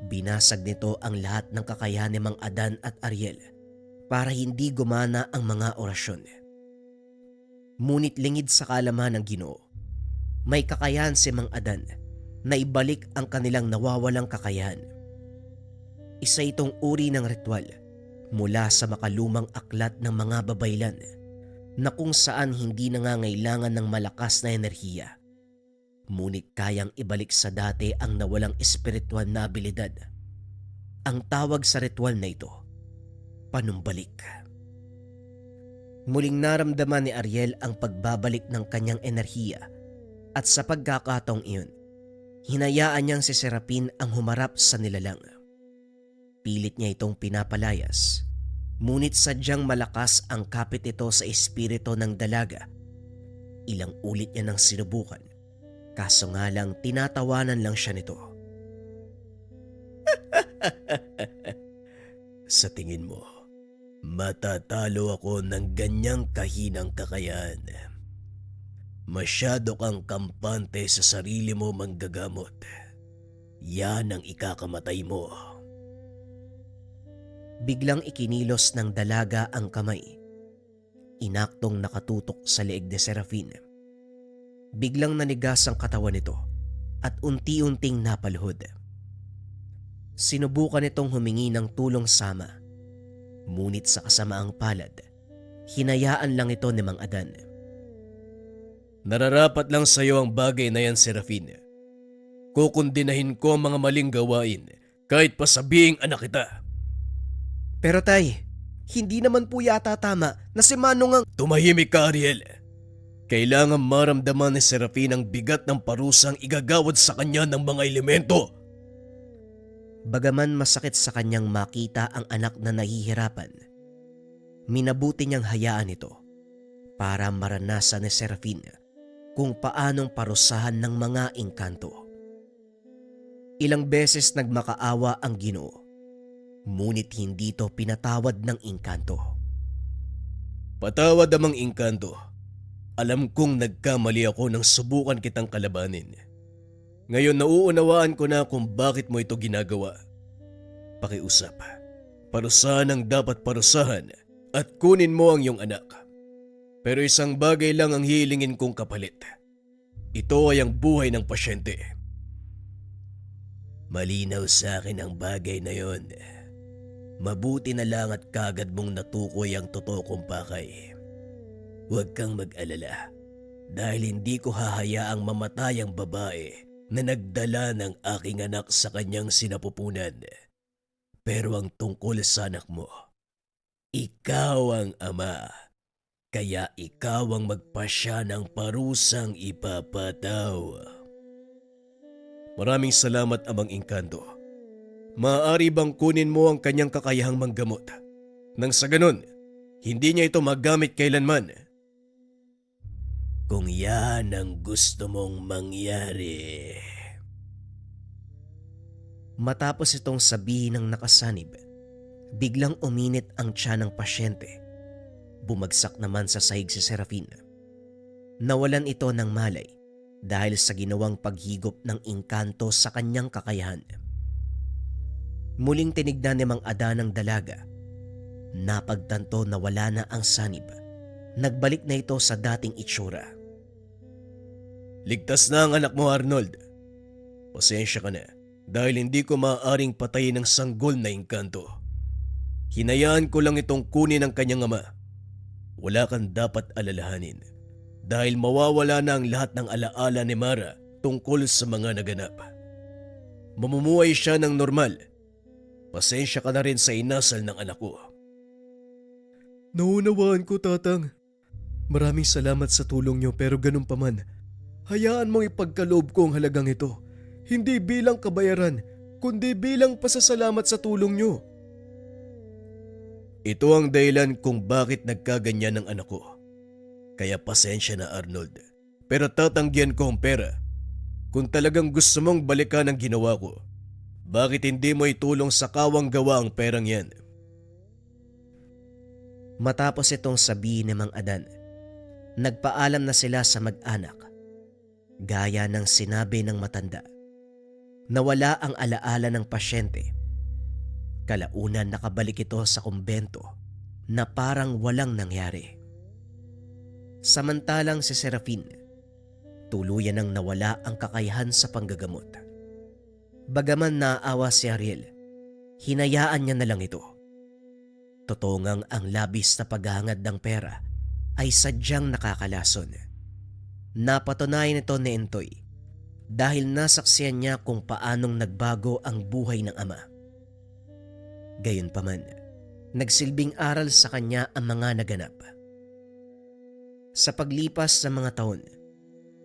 Binasag nito ang lahat ng kakayahan ni Mang Adan at Ariel para hindi gumana ang mga orasyon. Ngunit lingid sa kaalaman ng Ginoo, may kakayahan si Mang Adan na ibalik ang kanilang nawawalang kakayahan. Isa itong uri ng ritual mula sa makalumang aklat ng mga babaylan na kung saan hindi nangangailangan ng malakas na enerhiya, ngunit kayang ibalik sa dati ang nawalang espiritual na abilidad. Ang tawag sa ritual na ito, panumbalik. Muling naramdaman ni Ariel ang pagbabalik ng kanyang enerhiya at sa pagkakataong iyon, hinayaan niyang si Serapin ang humarap sa nilalang. Pilit niya itong pinapalayas, ngunit sadyang malakas ang kapit ito sa espiritu ng dalaga. Ilang ulit niya nang sinubukan, kaso nga lang tinatawanan lang siya nito. Sa tingin mo, matatalo ako ng ganyang kahinang kakayahan? Masyado kang kampante sa sarili mo, manggagamot. Yan ang ikakamatay mo. Biglang ikinilos ng dalaga ang kamay. Inaktong nakatutok sa leeg ni Serafin. Biglang nanigas ang katawan nito at unti-unting napaluhod. Sinubukan nitong humingi ng tulong sama, ngunit sa kasamaang palad, hinayaan lang ito ni Mang Adan. Nararapat lang sa iyo ang bagay na yan, Serafin. Kukundinahin ko ang mga maling gawain kahit pa sabihing anak kita. Pero tay, hindi naman po yata tama na si Manong ang... Tumahimik ka, Ariel. Kailangan maramdaman ni Serafin ang bigat ng parusang igagawad sa kanya ng mga elemento. Bagaman masakit sa kanyang makita ang anak na nahihirapan, minabuti niyang hayaan ito para maranasan ni Serafin kung paanong parusahan ng mga engkanto. Ilang beses nagmakaawa ang Ginoo, ngunit hindi ito pinatawad ng engkanto. Patawad amang engkanto. Alam kong nagkamali ako nang subukan kitang kalabanin. Ngayon nauunawaan ko na kung bakit mo ito ginagawa. Pakiusap. Parusahan ang dapat parusahan at kunin mo ang iyong anak. Pero isang bagay lang ang hihilingin kong kapalit. Ito ay ang buhay ng pasyente. Malinaw sa akin ang bagay na yon. Mabuti na lang at kagad mong natukoy ang totoo kong pakay. Huwag kang mag-alala dahil hindi ko hahayaang mamatay ang babae na nagdala ng aking anak sa kanyang sinapupunan. Pero ang tungkol sa anak mo, ikaw ang ama, kaya ikaw ang magpasya ng parusang ipapataw. Maraming salamat, Amang Engkanto. Maaari bang kunin mo ang kanyang kakayahang manggamot? Nang sa ganun, hindi niya ito magamit kailanman. Kung yan ang gusto mong mangyari. Matapos itong sabihin ng nakasanib, biglang uminit ang tiyan ng pasyente. Bumagsak naman sa sahig si Serafin. Nawalan ito ng malay dahil sa ginawang paghigop ng engkanto sa kanyang kakayahan. Muling tinignan ni Mang Adan ang dalaga. Napagtanto na wala na ang sanib. Nagbalik na ito sa dating itsura. Ligtas na ang anak mo, Arnold. Pasensya ka na dahil hindi ko maaaring patayin ng sanggol na engkanto. Hinayaan ko lang itong kunin ng kanyang ama. Wala kang dapat alalahanin dahil mawawala na ang lahat ng alaala ni Mara tungkol sa mga naganap. Mamumuhay siya ng normal. Pasensya ka na rin sa inasal ng anak ko. Naunawaan ko, Tatang. Maraming salamat sa tulong niyo pero ganun pa man, hayaan mong ipagkaloob ko ang halagang ito. Hindi bilang kabayaran, kundi bilang pasasalamat sa tulong niyo. Ito ang dahilan kung bakit nagkaganyan ng anak ko. Kaya pasensya na, Arnold. Pero tatanggihan ko ang pera. Kung talagang gusto mong balikan ang ginawa ko, bakit hindi mo itulong sa kawang gawa ang perang yan? Matapos itong sabihin ni Mang Adan, Nagpaalam na sila sa mag-anak. Gaya ng sinabi ng matanda. Nawala ang alaala ng pasyente. Kalaunan nakabalik ito sa kumbento na parang walang nangyari. Samantalang si Serafin, tuluyan nang nawala ang kakayahan sa panggagamot. Bagaman naawa si Ariel, hinayaan niya na lang ito. Totoo ngang ang labis na paghahangad ng pera ay sadyang nakakalason. Napatunayan ito ni Entoy dahil nasaksiyan niya kung paanong nagbago ang buhay ng ama. Gayunpaman, nagsilbing aral sa kanya ang mga naganap. Sa paglipas ng mga taon,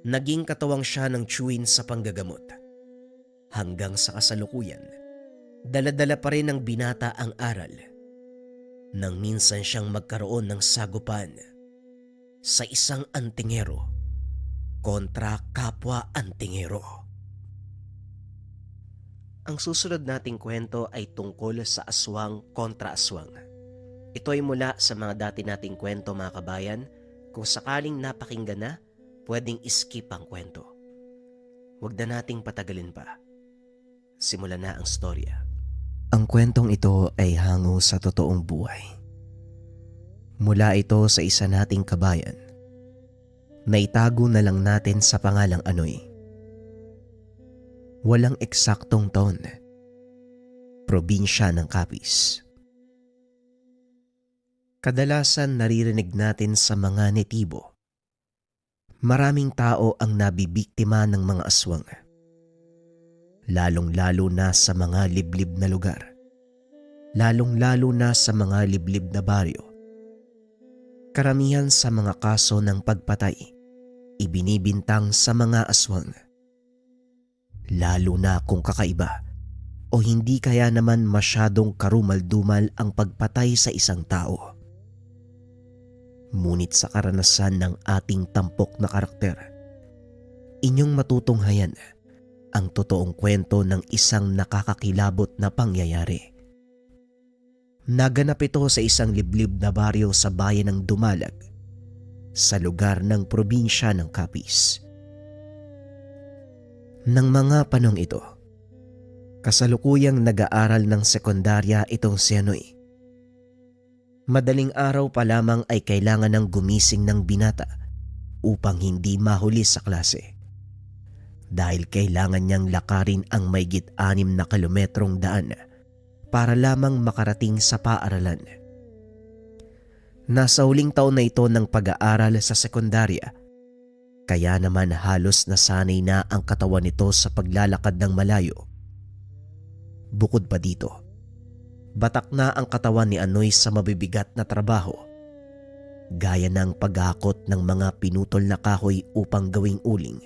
naging katuwang siya ng Chewin sa panggagamot. Hanggang sa kasalukuyan, dala-dala pa rin ng binata ang aral. Nang minsan siyang magkaroon ng sagupan sa isang antingero kontra kapwa antingero. Ang susunod nating kwento ay tungkol sa aswang kontra aswang. Ito ay mula sa mga dati nating kwento, mga kabayan. Kung sakaling napakinggan na, pwedeng skip ang kwento. Huwag na nating patagalin pa. Simulan na ang storya. Ang kwentong ito ay hango sa totoong buhay. Mula ito sa isa nating kabayan. Naitago na lang natin sa pangalang Anoy. Walang eksaktong taon. Probinsya ng Capiz. Kadalasan naririnig natin sa mga netibo. Maraming tao ang nabibiktima ng mga aswang. Lalong-lalo na sa mga liblib na lugar. Lalong-lalo na sa mga liblib na baryo. Karamihan sa mga kaso ng pagpatay, ibinibintang sa mga aswang. Lalo na kung kakaiba o hindi kaya naman masyadong karumal-dumal ang pagpatay sa isang tao. Ngunit sa karanasan ng ating tampok na karakter, inyong matutunghayan ang totoong kwento ng isang nakakakilabot na pangyayari. Naganap ito sa isang liblib na baryo sa bayan ng Dumalag, sa lugar ng probinsya ng Capiz. Nang mga panong ito, kasalukuyang nag-aaral ng sekundarya itong si Anoy. Madaling araw pa lamang ay kailangan ng gumising ng binata upang hindi mahuli sa klase. Dahil kailangan niyang lakarin ang maigit 6 na kilometrong daan para lamang makarating sa paaralan. Nasa huling taon na ito ng pag-aaral sa sekundarya, kaya naman halos nasanay na ang katawan nito sa paglalakad ng malayo. Bukod pa dito, batak na ang katawan ni Anoy sa mabibigat na trabaho, gaya ng paghakot ng mga pinutol na kahoy upang gawing uling,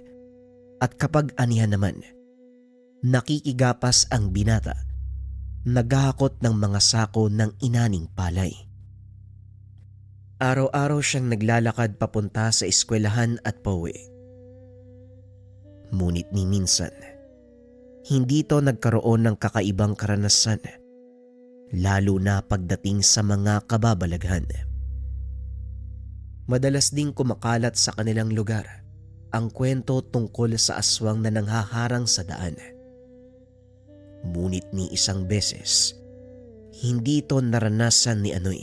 at kapag anihan naman, nakikigapas ang binata, naghahakot ng mga sako ng inaning palay. Araw-araw siyang naglalakad papunta sa eskwelahan at pauwi. Ngunit ni minsan, hindi ito nagkaroon ng kakaibang karanasan, lalo na pagdating sa mga kababalaghan. Madalas ding kumakalat sa kanilang lugar ang kwento tungkol sa aswang na nanghaharang sa daan. Ngunit ni isang beses, hindi ito naranasan ni Anoy.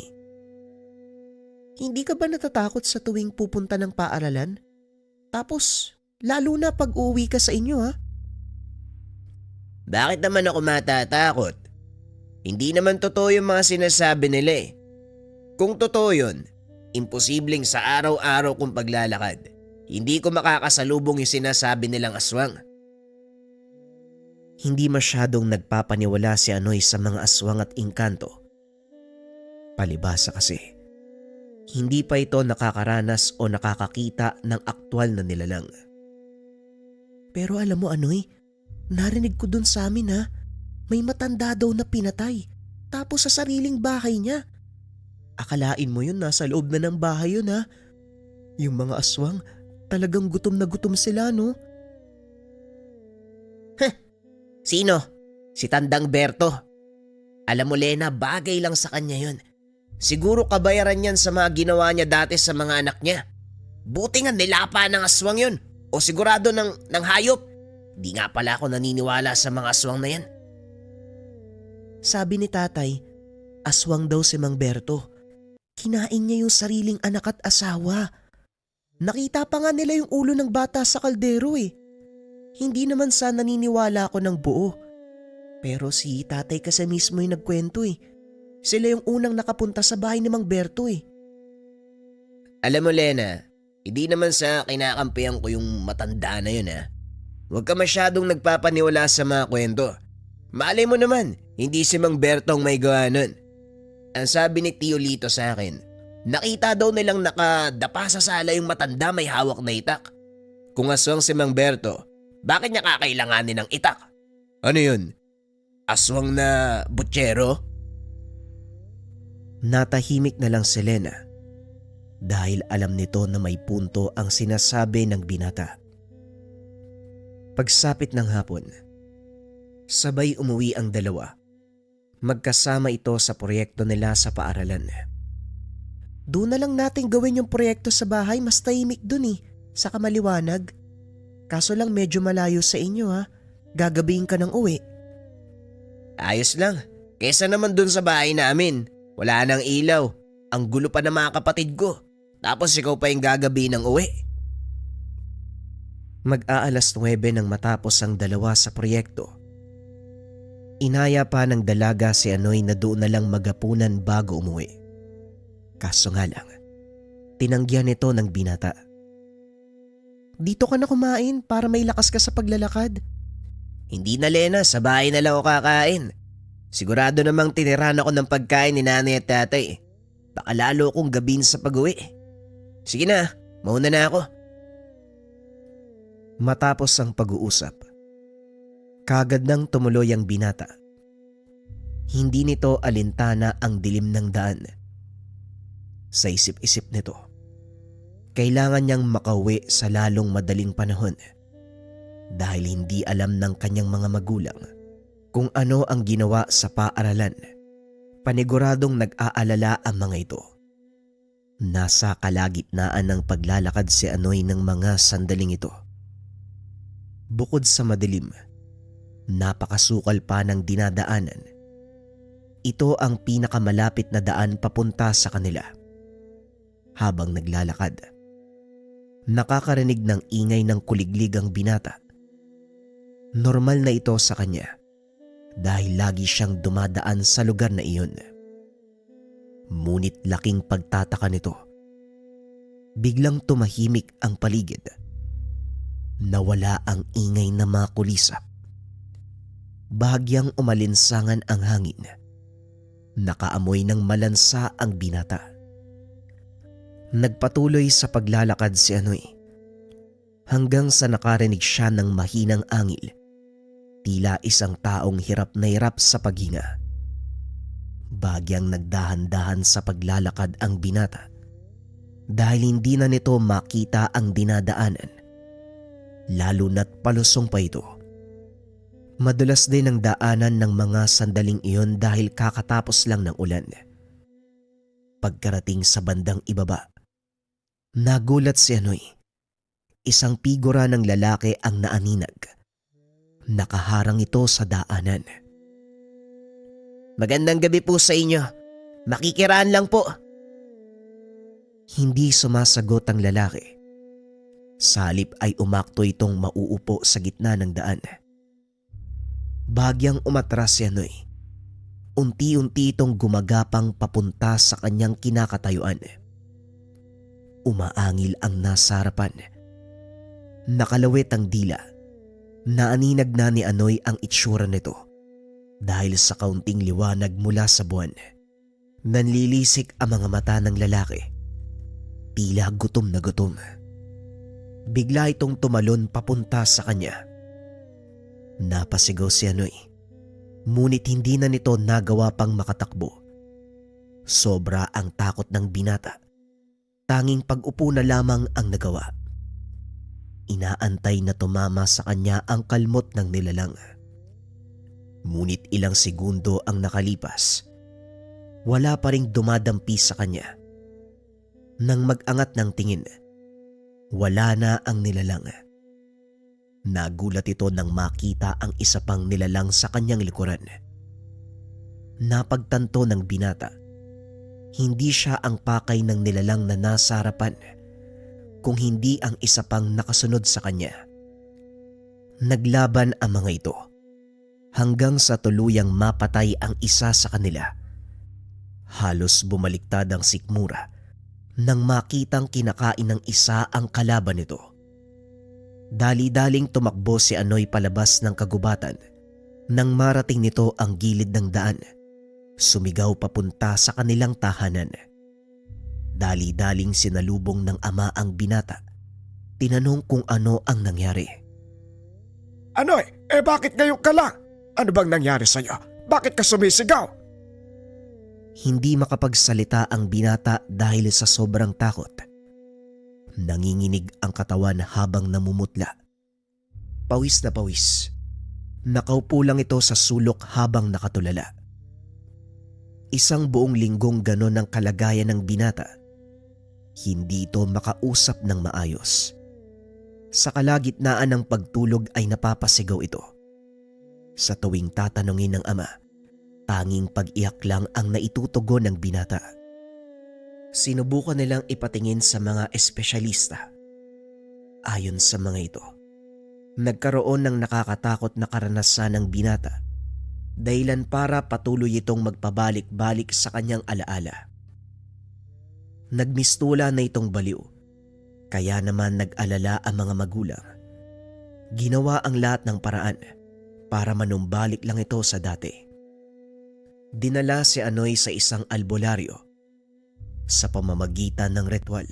Hindi ka ba natatakot sa tuwing pupunta ng paaralan? Tapos, lalo na pag uuwi ka sa inyo, ha? Bakit naman ako matatakot? Hindi naman totoo yung mga sinasabi nila eh. Kung totoo yun, imposibleng sa araw-araw kong paglalakad, hindi ko makakasalubong yung sinasabi nilang aswang. Hindi masyadong nagpapaniwala si Anoy sa mga aswang at engkanto. Palibhasa kasi, hindi pa ito nakakaranas o nakakakita ng aktwal na nilalang. Pero alam mo Anoy, narinig ko dun sa amin ha, may matanda daw na pinatay, tapos sa sariling bahay niya. Akalain mo yun nasa loob na ng bahay yun ha. Yung mga aswang, talagang gutom na gutom sila no? Sino? Si Tandang Berto. Alam mo Lena, bagay lang sa kanya yun. Siguro kabayaran yan sa mga ginawa niya dati sa mga anak niya. Buti nga nilapa ng aswang yun. O sigurado ng hayop. Di nga pala ako naniniwala sa mga aswang na yan. Sabi ni tatay, aswang daw si Mang Berto. Kinain niya yung sariling anak at asawa. Nakita pa nga nila yung ulo ng bata sa kaldero eh. Hindi naman sa naniniwala ako ng buo. Pero si tatay kasi mismo yung nagkwento eh. Sila yung unang nakapunta sa bahay ni Mang Berto eh. Alam mo, Lena, hindi naman sa kinakampihan ko yung matanda na yun ha. Huwag ka masyadong nagpapaniwala sa mga kwento. Malay mo naman, hindi si Mang Berto ang may gawa nun. Ang sabi ni Tio Lito sa akin, nakita daw nilang nakadapa sa sala yung matanda may hawak na itak. Kung aswang si Mang Berto, bakit niya kakailanganin ng itak? Ano yun? Aswang na butchero? Natahimik na lang si Lena dahil alam nito na may punto ang sinasabi ng binata. Pagsapit ng hapon, sabay umuwi ang dalawa. Magkasama ito sa proyekto nila sa paaralan. Doon na lang natin gawin yung proyekto sa bahay, mas tahimik dun eh, saka maliwanag. Kaso lang medyo malayo sa inyo ha, gagabihin ka ng uwi. Ayos lang, kesa naman dun sa bahay namin. Wala nang ilaw, ang gulo pa ng mga kapatid ko. Tapos ikaw pa yung gagabi ng uwi. Mag-aalas 9 nang matapos ang dalawa sa proyekto. Inaya pa ng dalaga si Anoy na doon na lang magapunan bago umuwi. Kaso nga lang, tinanggihan nito ng binata. Dito ka na kumain para may lakas ka sa paglalakad. Hindi na, Lena, sa bahay na lang ako kakain. Sigurado namang tiniran ako ng pagkain ni nanay at tatay. Baka lalo kong gabihin sa pag-uwi. Sige na, mauna na ako. Matapos ang pag-uusap, kagad nang tumuloy ang binata. Hindi nito alintana ang dilim ng daan. Sa isip-isip nito, kailangan niyang makauwi sa lalong madaling panahon dahil hindi alam ng kanyang mga magulang kung ano ang ginawa sa paaralan. Paniguradong nag-aalala ang mga ito. Nasa kalagitnaan ng paglalakad si Anoy ng mga sandaling ito. Bukod sa madilim, napakasukal pa ng dinadaanan. Ito ang pinakamalapit na daan papunta sa kanila. Habang naglalakad, nakakarinig ng ingay ng kuliglig ang binata. Normal na ito sa kanya dahil lagi siyang dumadaan sa lugar na iyon. Ngunit laking pagtataka nito. Biglang tumahimik ang paligid. Nawala ang ingay na mga kulisap. Bahagyang umalinsangan ang hangin. Nakaamoy ng malansa ang binata. Nagpatuloy sa paglalakad si Anoy hanggang sa nakarinig siya ng mahinang angil. Tila isang taong hirap na hirap sa paghinga. Bahagyang nagdahan-dahan sa paglalakad ang binata dahil hindi na nito makita ang dinadaanan. Lalo na't palusong pa ito. Madulas din ang daanan ng mga sandaling iyon dahil kakatapos lang ng ulan. Pagkarating sa bandang ibaba, nagulat si Anoy. Isang figura ng lalaki ang naaninag. Nakaharang ito sa daanan. Magandang gabi po sa inyo. Makikiraan lang po. Hindi sumasagot ang lalaki. Sa halip ay umakto itong mauupo sa gitna ng daan. Bahagyang umatras si Anoy. Unti-unti itong gumagapang papunta sa kanyang kinakatayuan. Umaangil ang nasa harapan. Nakalawit ang dila. Naaninag na ni Anoy ang itsura nito dahil sa kaunting liwanag mula sa buwan. Nanlilisik ang mga mata ng lalaki. Tila gutom na gutom. Bigla itong tumalon papunta sa kanya. Napasigaw si Anoy. Ngunit hindi na nito nagawa pang makatakbo. Sobra ang takot ng binata. Tanging pag-upo na lamang ang nagawa. Inaantay na tumama sa kanya ang kalmot ng nilalang. Ngunit ilang segundo ang nakalipas. Wala pa ring dumadampi sa kanya. Nang mag-angat ng tingin, Wala na ang nilalang. Nagulat ito nang makita ang isa pang nilalang sa kanyang likuran. Napagtanto ng binata, hindi siya ang pakay ng nilalang na nasa harapan, kung hindi ang isa pang nakasunod sa kanya. Naglaban ang mga ito hanggang sa tuluyang mapatay ang isa sa kanila. Halos bumaliktad ang sikmura nang makitang kinakain ng isa ang kalaban nito. Dali-daling tumakbo si Anoy palabas ng kagubatan. Nang marating nito ang gilid ng daan, sumigaw papunta sa kanilang tahanan. Dali-daling sinalubong ng ama ang binata. Tinanong kung ano ang nangyari. Anoy, bakit ngayon ka lang? Ano bang nangyari sa'yo? Bakit ka sumisigaw? Hindi makapagsalita ang binata dahil sa sobrang takot. Nanginginig ang katawan habang namumutla. Pawis na pawis. Nakaupo lang ito sa sulok habang nakatulala. Isang buong linggong ganon ang kalagayan ng binata. Hindi ito makausap ng maayos. Sa kalagitnaan ng pagtulog ay napapasigaw ito. Sa tuwing tatanungin ng ama, tanging pag-iyak lang ang naitutugon ng binata. Sinubukan nilang ipatingin sa mga espesyalista. Ayon sa mga ito, nagkaroon ng nakakatakot na karanasan ng binata, dahilan para patuloy itong magpabalik-balik sa kanyang alaala. Nagmistula na itong baliw, kaya naman nag-alala ang mga magulang. Ginawa ang lahat ng paraan para manumbalik lang ito sa dati. Dinala si Anoy sa isang albularyo. Sa pamamagitan ng ritual,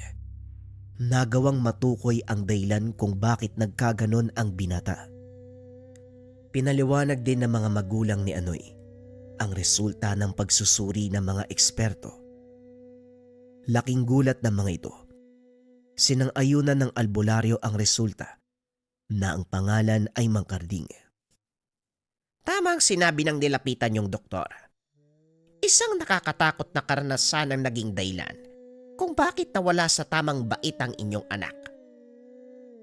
nagawang matukoy ang dahilan kung bakit nagkaganon ang binata. Pinaliwanag din ng mga magulang ni Anoy ang resulta ng pagsusuri ng mga eksperto. Laking gulat ng mga ito. Sinang-ayunan ng albularyo ang resulta na ang pangalan ay Mangkarding. Tama ang sinabi ng nilapitan yung doktor. Isang nakakatakot na karanasan ang naging dahilan kung bakit nawala sa tamang bait ang inyong anak.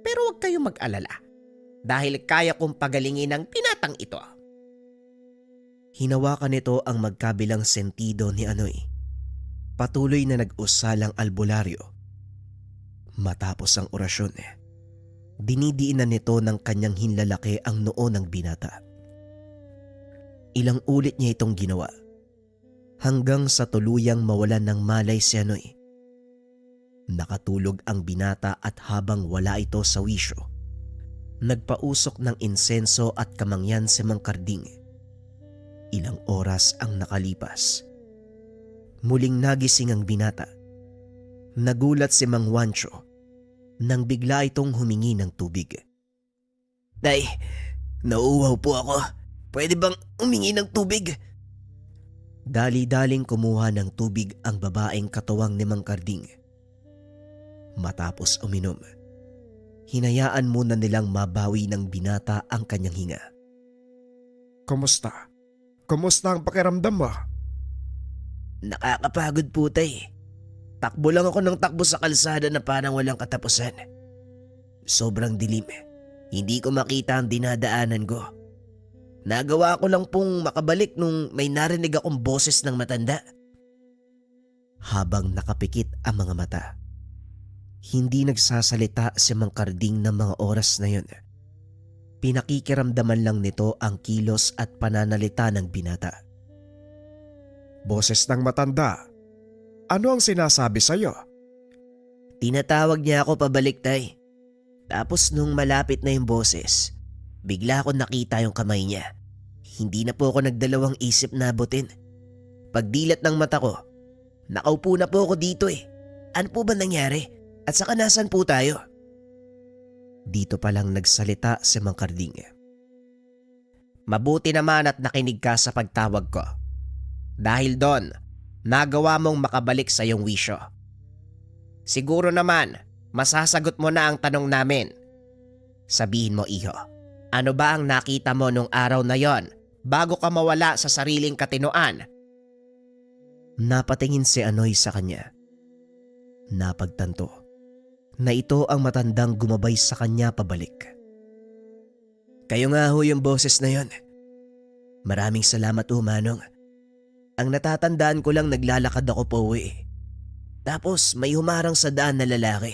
Pero huwag kayong mag-alala dahil kaya kong pagalingin ang binatang ito. Hinawakan nito ang magkabilang sentido ni Anoy. Patuloy na nag-usal ang albularyo. Matapos ang orasyon, dinidiinan nito ng kanyang hinlalaki ang noo ng binata. Ilang ulit niya itong ginawa hanggang sa tuluyang mawalan ng malay si Anoy. Nakatulog ang binata at habang wala ito sa wisyo, nagpausok ng insenso at kamangyan si Mangkarding. Ilang oras ang nakalipas. Muling nagising ang binata. Nagulat si Mang Juancho nang bigla itong humingi ng tubig. Day, nauuhaw po ako. Pwede bang humingi ng tubig? Dali-daling kumuha ng tubig ang babaeng katuwang ni Mangkarding. Matapos uminom, hinayaan muna nilang mabawi ng binata ang kanyang hinga. Kumusta? Kumusta ang pakiramdam mo? Nakakapagod po, tay. Takbo lang ako ng takbo sa kalsada na parang walang katapusan. Sobrang dilim. Hindi ko makita ang dinadaanan ko. Nagawa ko lang pong makabalik nung may narinig akong boses ng matanda. Habang nakapikit ang mga mata, hindi nagsasalita si Mangkarding ng mga oras na yun. Pinakikiramdaman lang nito ang kilos at pananalita ng binata. Boses ng matanda. Ano ang sinasabi sa'yo? Tinatawag niya ako pabalik, tay. Tapos nung malapit na yung boses, bigla ko nakita yung kamay niya. Hindi na po ako nagdalawang isip na abutin. Pagdilat ng mata ko, nakaupo na po ako dito eh. Ano po ba nangyari? At saka nasan po tayo? Dito palang nagsalita si Mangkarding. Mabuti naman at nakinig ka sa pagtawag ko. Dahil doon, nagawa mong makabalik sa iyong wisyo. Siguro naman, masasagot mo na ang tanong namin. Sabihin mo, iho, ano ba ang nakita mo nung araw na yon bago ka mawala sa sariling katinoan? Napatingin si Anoy sa kanya. Napagtanto. na ito ang matandang gumabay sa kanya pabalik. Kayo nga ho yung boses na yon. Maraming salamat ho, Manong. Ang natatandaan ko lang naglalakad ako pa uwi. Tapos may humarang sa daan na lalaki.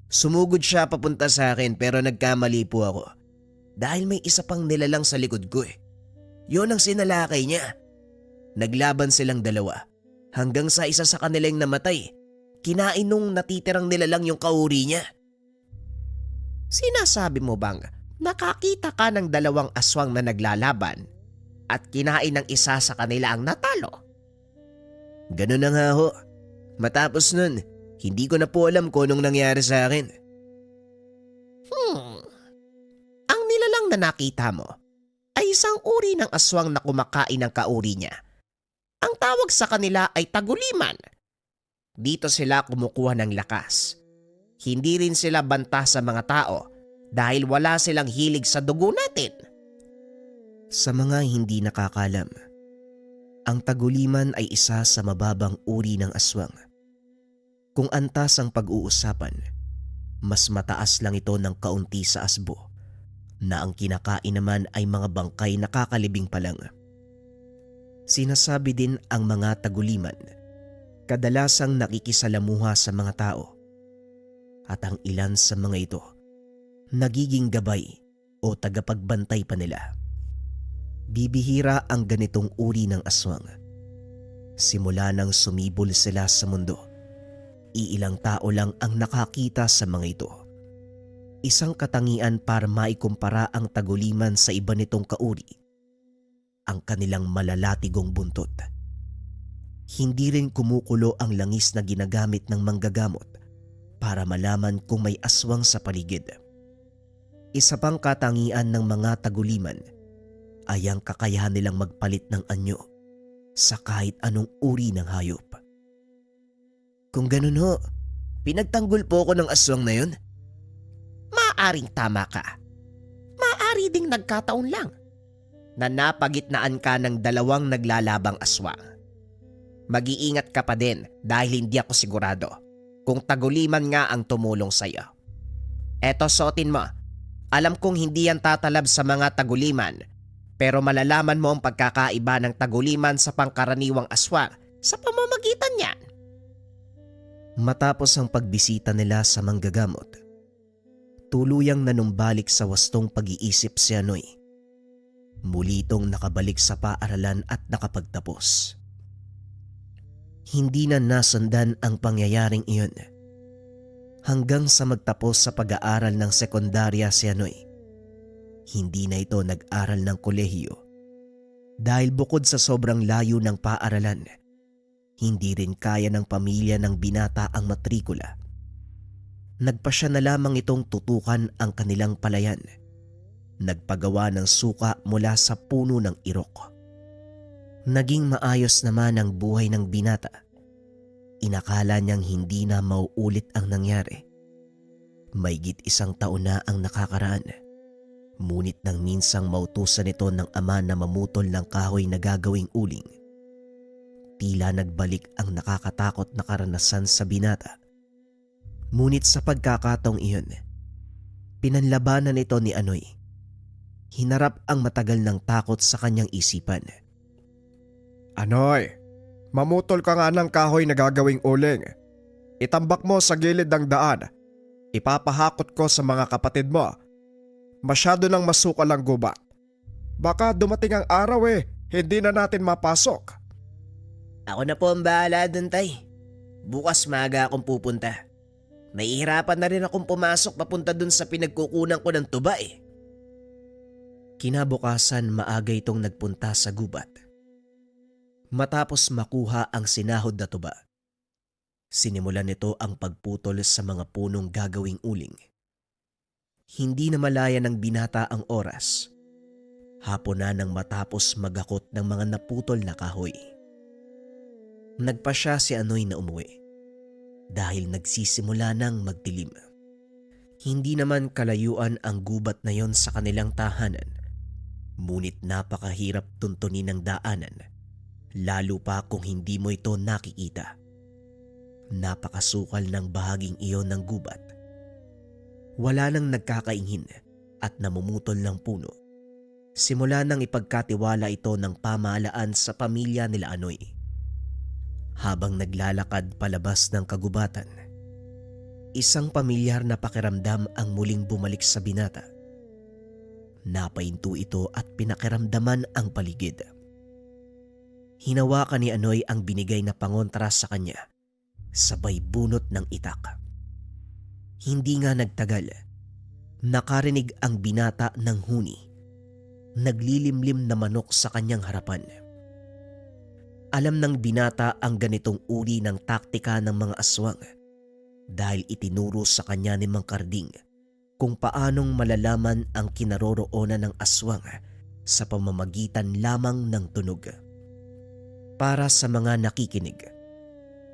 Sumugod siya papunta sa akin pero nagkamali po ako. Dahil may isa pang nilalang sa likod ko eh. Yun ang sinalakay niya. Naglaban silang dalawa. Hanggang sa isa sa kanilang namatay. Kinain nung natitirang nilalang yung kauri niya. Sinasabi mo bang nakakita ka ng dalawang aswang na naglalaban at kinain ng isa sa kanila ang natalo? Ganun na nga ho. Matapos nun, hindi ko na po alam kung anong nangyari sa akin. Ang nilalang na nakita mo ay isang uri ng aswang na kumakain ng kauri niya. Ang tawag sa kanila ay taguliman. Dito sila kumukuha ng lakas. Hindi rin sila banta sa mga tao dahil wala silang hilig sa dugo natin. Sa mga hindi nakakalam, ang taguliman ay isa sa mababang uri ng aswang. Kung antas ang pag-uusapan, mas mataas lang ito ng kaunti sa asbo, na ang kinakain naman ay mga bangkay na kakalibing pa lang. Sinasabi din ang mga taguliman, kadalasang nakikisalamuha sa mga tao, at ang ilan sa mga ito, nagiging gabay o tagapagbantay pa nila. Bibihira ang ganitong uri ng aswang. Simula nang sumibol sila sa mundo, iilang tao lang ang nakakita sa mga ito. Isang katangian para maikumpara ang taguliman sa iba nitong kauri, ang kanilang malalatigong buntot. Hindi rin kumukulo ang langis na ginagamit ng manggagamot para malaman kung may aswang sa paligid. Isa pang katangian ng mga taguliman ay ang kakayahan nilang magpalit ng anyo sa kahit anong uri ng hayop. Kung ganun ho, pinagtanggol po ako ng aswang na yun. Maaring tama ka. Maari ding nagkataon lang na napagitnaan ka ng dalawang naglalabang aswang. Mag-iingat ka pa din dahil hindi ako sigurado kung taguliman nga ang tumulong sa'yo. Eto, suotin mo. Alam kong hindi yan tatalab sa mga taguliman, pero malalaman mo ang pagkakaiba ng taguliman sa pangkaraniwang aswang sa pamamagitan niyan. Matapos ang pagbisita nila sa manggagamot, tuluyang nanumbalik sa wastong pag-iisip si Anoy. Muli itong nakabalik sa paaralan at nakapagtapos. Hindi na nasundan ang pangyayaring iyon. Hanggang sa magtapos sa pag-aaral ng sekundarya si Anoy, hindi na ito nag-aral ng kolehiyo dahil bukod sa sobrang layo ng paaralan, hindi rin kaya ng pamilya ng binata ang matrikula. Nagpasya na lamang itong tutukan ang kanilang palayan. Nagpagawa ng suka mula sa puno ng irok. Naging maayos naman ang buhay ng binata. Inakala niyang hindi na mauulit ang nangyari. Maigit 1 taon na ang nakakaraan. Ngunit nang minsang mautusan ito ng ama na mamutol ng kahoy na gagawing uling, tila nagbalik ang nakakatakot na karanasan sa binata. Ngunit sa pagkakataong iyon, pinanlabanan ito ni Anoy. Hinarap ang matagal ng takot sa kanyang isipan. Anoy, mamutol ka nga ng kahoy na gagawing uling. Itambak mo sa gilid ng daan. Ipapahakot ko sa mga kapatid mo. Masyado nang masukal ang gubat. Baka dumating ang araw hindi na natin mapasok. Ako na po ang bahala dun, tay. Bukas maaga akong pupunta. Nahihirapan na rin akong pumasok papunta dun sa pinagkukunan ko ng tuba eh. Kinabukasan maaga itong nagpunta sa gubat. Matapos makuha ang sinahod na tuba, sinimulan nito ang pagputol sa mga punong gagawing uling. Hindi na malaya ng binata ang oras. Hapon na nang matapos magakot ng mga naputol na kahoy. Nagpasya si Anoy na umuwi dahil nagsisimula nang magdilim. Hindi naman kalayuan ang gubat na yon sa kanilang tahanan. Ngunit napakahirap tuntunin ng daanan, lalo pa kung hindi mo ito nakikita. Napakasukal ng bahaging iyon ng gubat. Wala nang nagkakaingin at namumutol ng puno. Simula nang ipagkatiwala ito ng pamahalaan sa pamilya nila Anoy. Habang naglalakad palabas ng kagubatan, isang pamilyar na pakiramdam ang muling bumalik sa binata. Napahinto ito at pinakiramdaman ang paligid. Hinawakan ni Anoy ang binigay na pangontra sa kanya, sabay bunot ng itak. Hindi nga nagtagal, nakarinig ang binata ng huni. Naglilimlim na manok sa kanyang harapan. Alam ng binata ang ganitong uri ng taktika ng mga aswang dahil itinuro sa kanya ni Mang Karding kung paanong malalaman ang kinaroroonan ng aswang sa pamamagitan lamang ng tunog. Para sa mga nakikinig,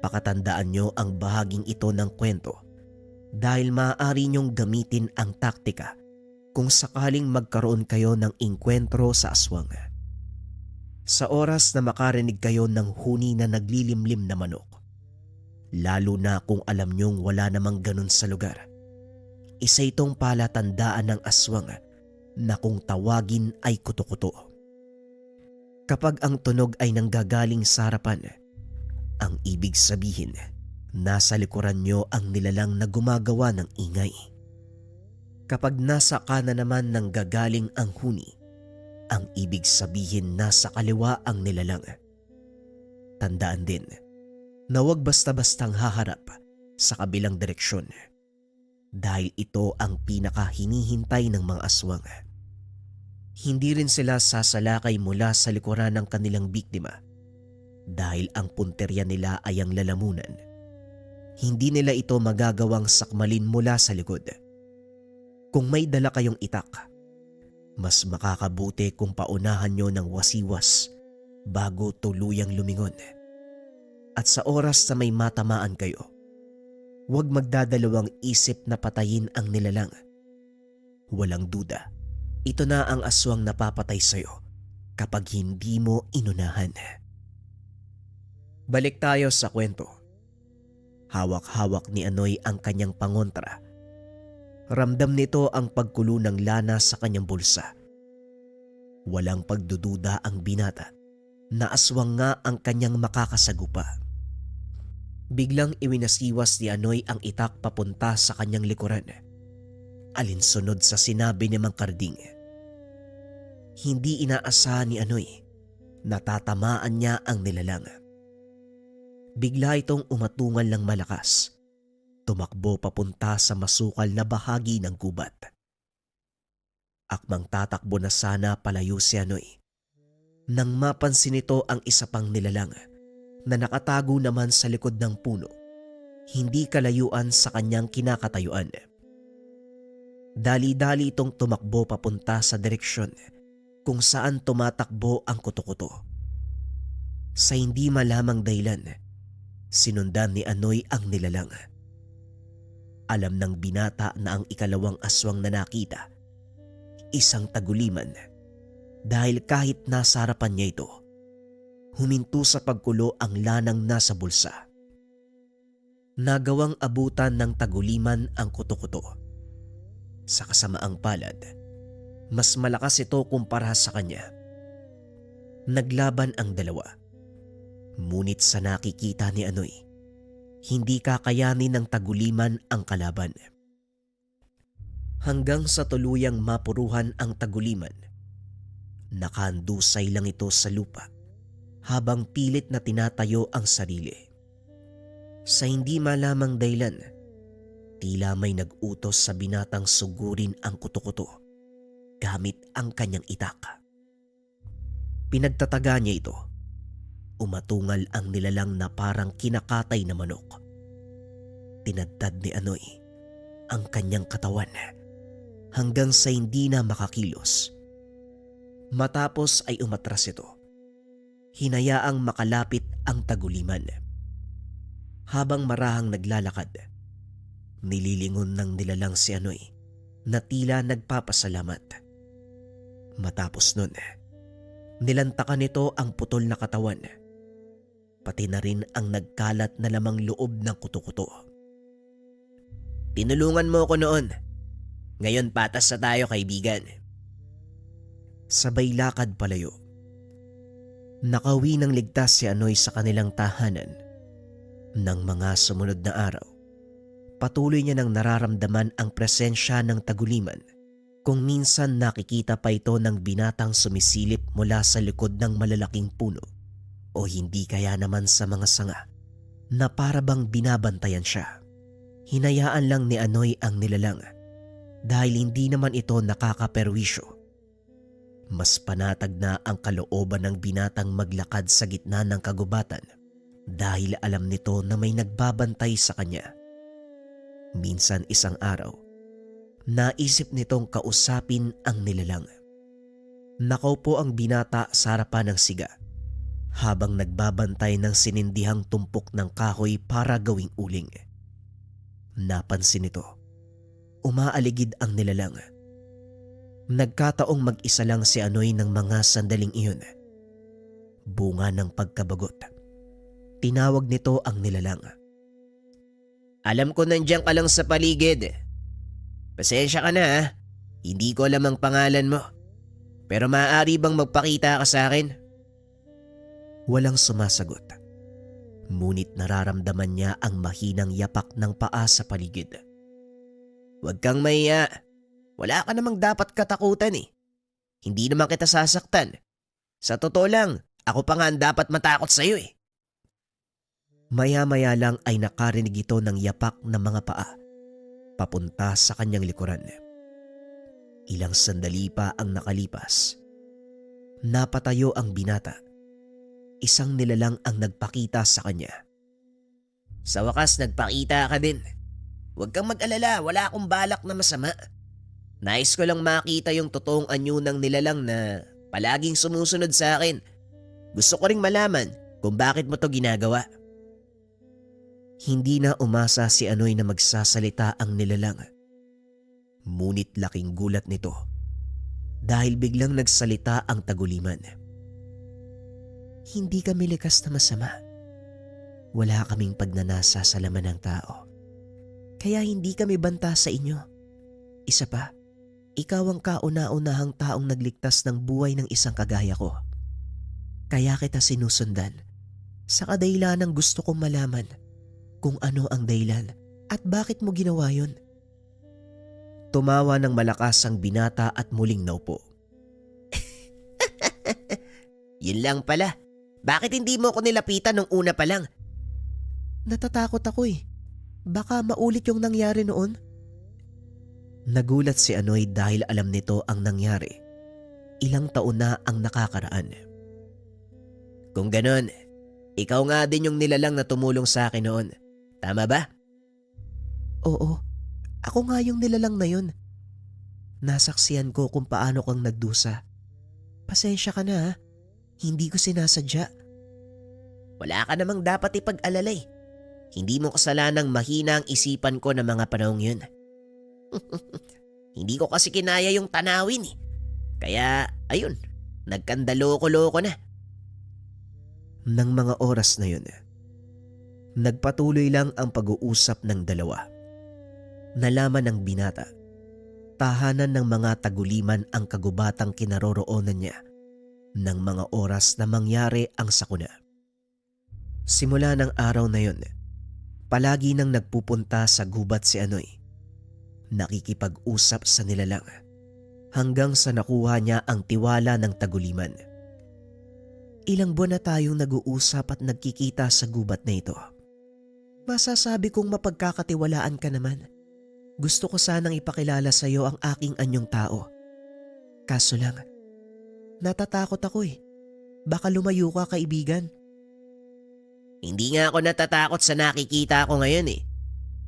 pakatandaan nyo ang bahaging ito ng kwento dahil maaari nyong gamitin ang taktika kung sakaling magkaroon kayo ng inkwentro sa aswang. Sa oras na makarinig kayo ng huni na naglilimlim na manok, lalo na kung alam nyong wala namang ganun sa lugar, isa itong palatandaan ng aswang na kung tawagin ay kuto-kuto. Kapag ang tunog ay nanggagaling sa harapan, ang ibig sabihin, nasa likuran nyo ang nilalang na gumagawa ng ingay. Kapag nasa kanan naman nang gagaling ang huni, ang ibig sabihin nasa kaliwa ang nilalang. Tandaan din na huwag basta-bastang haharap sa kabilang direksyon dahil ito ang pinakahinihintay ng mga aswang. Hindi rin sila sasalakay mula sa likuran ng kanilang biktima dahil ang punterya nila ay ang lalamunan. Hindi nila ito magagawang sakmalin mula sa likod. Kung may dala kayong itak, mas makakabuti kung paunahan nyo ng wasiwas bago tuluyang lumingon. At sa oras na may matamaan kayo, huwag magdadalawang isip na patayin ang nilalang. Walang duda, ito na ang aswang napapatay sa'yo kapag hindi mo inunahan. Balik tayo sa kwento. Hawak-hawak ni Anoy ang kanyang pangontra. Ramdam nito ang pagkulo ng lana sa kanyang bulsa. Walang pagdududa ang binata na aswang nga ang kanyang makakasagupa. Biglang iwinasiwas ni Anoy ang itak papunta sa kanyang likuran. Alinsunod sa sinabi ni Mang Karding. Hindi inaasahan ni Anoy na tatamaan niya ang nilalang. Bigla itong umatungal ng malakas. Tumakbo papunta sa masukal na bahagi ng gubat. Akmang tatakbo na sana palayo si Anoy nang mapansin nito ang isa pang nilalang na nakatago naman sa likod ng puno, hindi kalayuan sa kanyang kinakatayuan. Dali-dali itong tumakbo papunta sa direksyon kung saan tumatakbo ang kuto-kuto. Sa hindi malamang dahilan, sinundan ni Anoy ang nilalang. Alam ng binata na ang ikalawang aswang na nakita, isang taguliman, dahil kahit nasa harapan niya ito, huminto sa pagkulo ang lanang nasa bulsa. Nagawang abutan ng taguliman ang kuto-kuto. Sa kasamaang palad, mas malakas ito kumpara sa kanya. Naglaban ang dalawa. Ngunit sa nakikita ni Anoy, hindi kakayanin ng taguliman ang kalaban. Hanggang sa tuluyang mapuruhan ang taguliman, nakahandusay lang ito sa lupa habang pilit na tinatayo ang sarili. Sa hindi malamang dahilan, tila may nag-utos sa binatang sugurin ang kuto-kuto gamit ang kanyang itak. Pinagtataga niya ito. Umatungal ang nilalang na parang kinakatay na manok. Tinadtad ni Anoy ang kanyang katawan hanggang sa hindi na makakilos. Matapos ay umatras ito. Hinayaang makalapit ang taguliman. Habang marahang naglalakad, nililingon ng nilalang si Anoy na tila nagpapasalamat. Matapos nun, nilantakan nito ang putol na katawan. pati na rin ang nagkalat na lamang loob ng kuto-kuto. Tinulungan mo ko noon. Ngayon patas na tayo, kaibigan. Sabay lakad palayo. Nakauwi ng ligtas si Anoy sa kanilang tahanan. Nang mga sumunod na araw, patuloy niya nang nararamdaman ang presensya ng taguliman. Kung minsan nakikita pa ito ng binatang sumisilip mula sa likod ng malalaking puno o hindi kaya naman sa mga sanga na para bang binabantayan siya. Hinayaan lang ni Anoy ang nilalang dahil hindi naman ito nakakaperwisyo. Mas panatag na ang kalooban ng binatang maglakad sa gitna ng kagubatan dahil alam nito na may nagbabantay sa kanya. Minsan isang araw, naisip nitong kausapin ang nilalang. Nakaupo ang binata sa harapan ng siga habang nagbabantay ng sinindihang tumpok ng kahoy para gawing uling. Napansin nito, umaaligid ang nilalang. Nagkataong mag-isa lang si Anoy ng mga sandaling iyon. Bunga ng pagkabagot. Tinawag nito ang nilalang. Alam ko nandiyan ka lang sa paligid. Pasensya ka na ha. Hindi ko alam ang pangalan mo. Pero maaari bang magpakita ka sa akin? Walang sumasagot. Ngunit nararamdaman niya ang mahinang yapak ng paa sa paligid. Huwag kang mahiya. Wala ka namang dapat katakutan eh. Hindi naman kita sasaktan. Sa totoo lang, ako pa nga ang dapat matakot sa'yo eh. Maya-maya lang ay nakarinig ito ng yapak ng mga paa papunta sa kanyang likuran. Ilang sandali pa ang nakalipas. Napatayo ang binata. Isang nilalang ang nagpakita sa kanya. Sa wakas nagpakita ka din. Huwag kang mag-alala, wala akong balak na masama. Nais ko lang makita yung totoong anyo ng nilalang na palaging sumusunod sa akin. Gusto ko ring malaman kung bakit mo to ginagawa. Hindi na umasa si Anoy na magsasalita ang nilalang. Ngunit laking gulat nito dahil biglang nagsalita ang taguliman. Hindi kami likas na masama. Wala kaming pagnanasa sa laman ng tao. Kaya hindi kami banta sa inyo. Isa pa, ikaw ang kauna-unahang taong nagligtas ng buhay ng isang kagaya ko. Kaya kita sinusundan sa kadahilanang gusto kong malaman kung ano ang dahilan at bakit mo ginawa yun. Tumawa ng malakas ang binata at muling naupo. Yun lang pala. Bakit hindi mo ko nilapitan nung una pa lang? Natatakot ako eh. Baka maulit yung nangyari noon. Nagulat si Anoy dahil alam nito ang nangyari. Ilang taon na ang nakakaraan. Kung ganon, ikaw nga din yung nilalang na tumulong sa akin noon. Tama ba? Oo, ako nga yung nilalang na yun. Nasaksihan ko kung paano kang nagdusa. Pasensya ka na ha. Hindi ko sinasadya. Wala ka namang dapat ipag-alalay. Hindi mo kasalanang mahina ang isipan ko ng mga panahong yun. Hindi ko kasi kinaya yung tanawin eh. Kaya ayun, nagkandaloko-loko na. Nang mga oras na yun, nagpatuloy lang ang pag-uusap ng dalawa. Nalaman ng binata, tahanan ng mga taguliman ang kagubatang kinaroroonan niya ng mga oras na mangyari ang sakuna. Simula ng araw na yun, palagi nang nagpupunta sa gubat si Anoy. Nakikipag-usap sa nilalang hanggang sa nakuha niya ang tiwala ng taguliman. Ilang buwan na tayong nag-uusap at nagkikita sa gubat na ito. Masasabi kong mapagkakatiwalaan ka naman. Gusto ko sanang ipakilala sa iyo ang aking anyong tao. Kaso lang, natatakot ako eh. Baka lumayo ka, kaibigan. Hindi nga ako natatakot sa nakikita ko ngayon eh.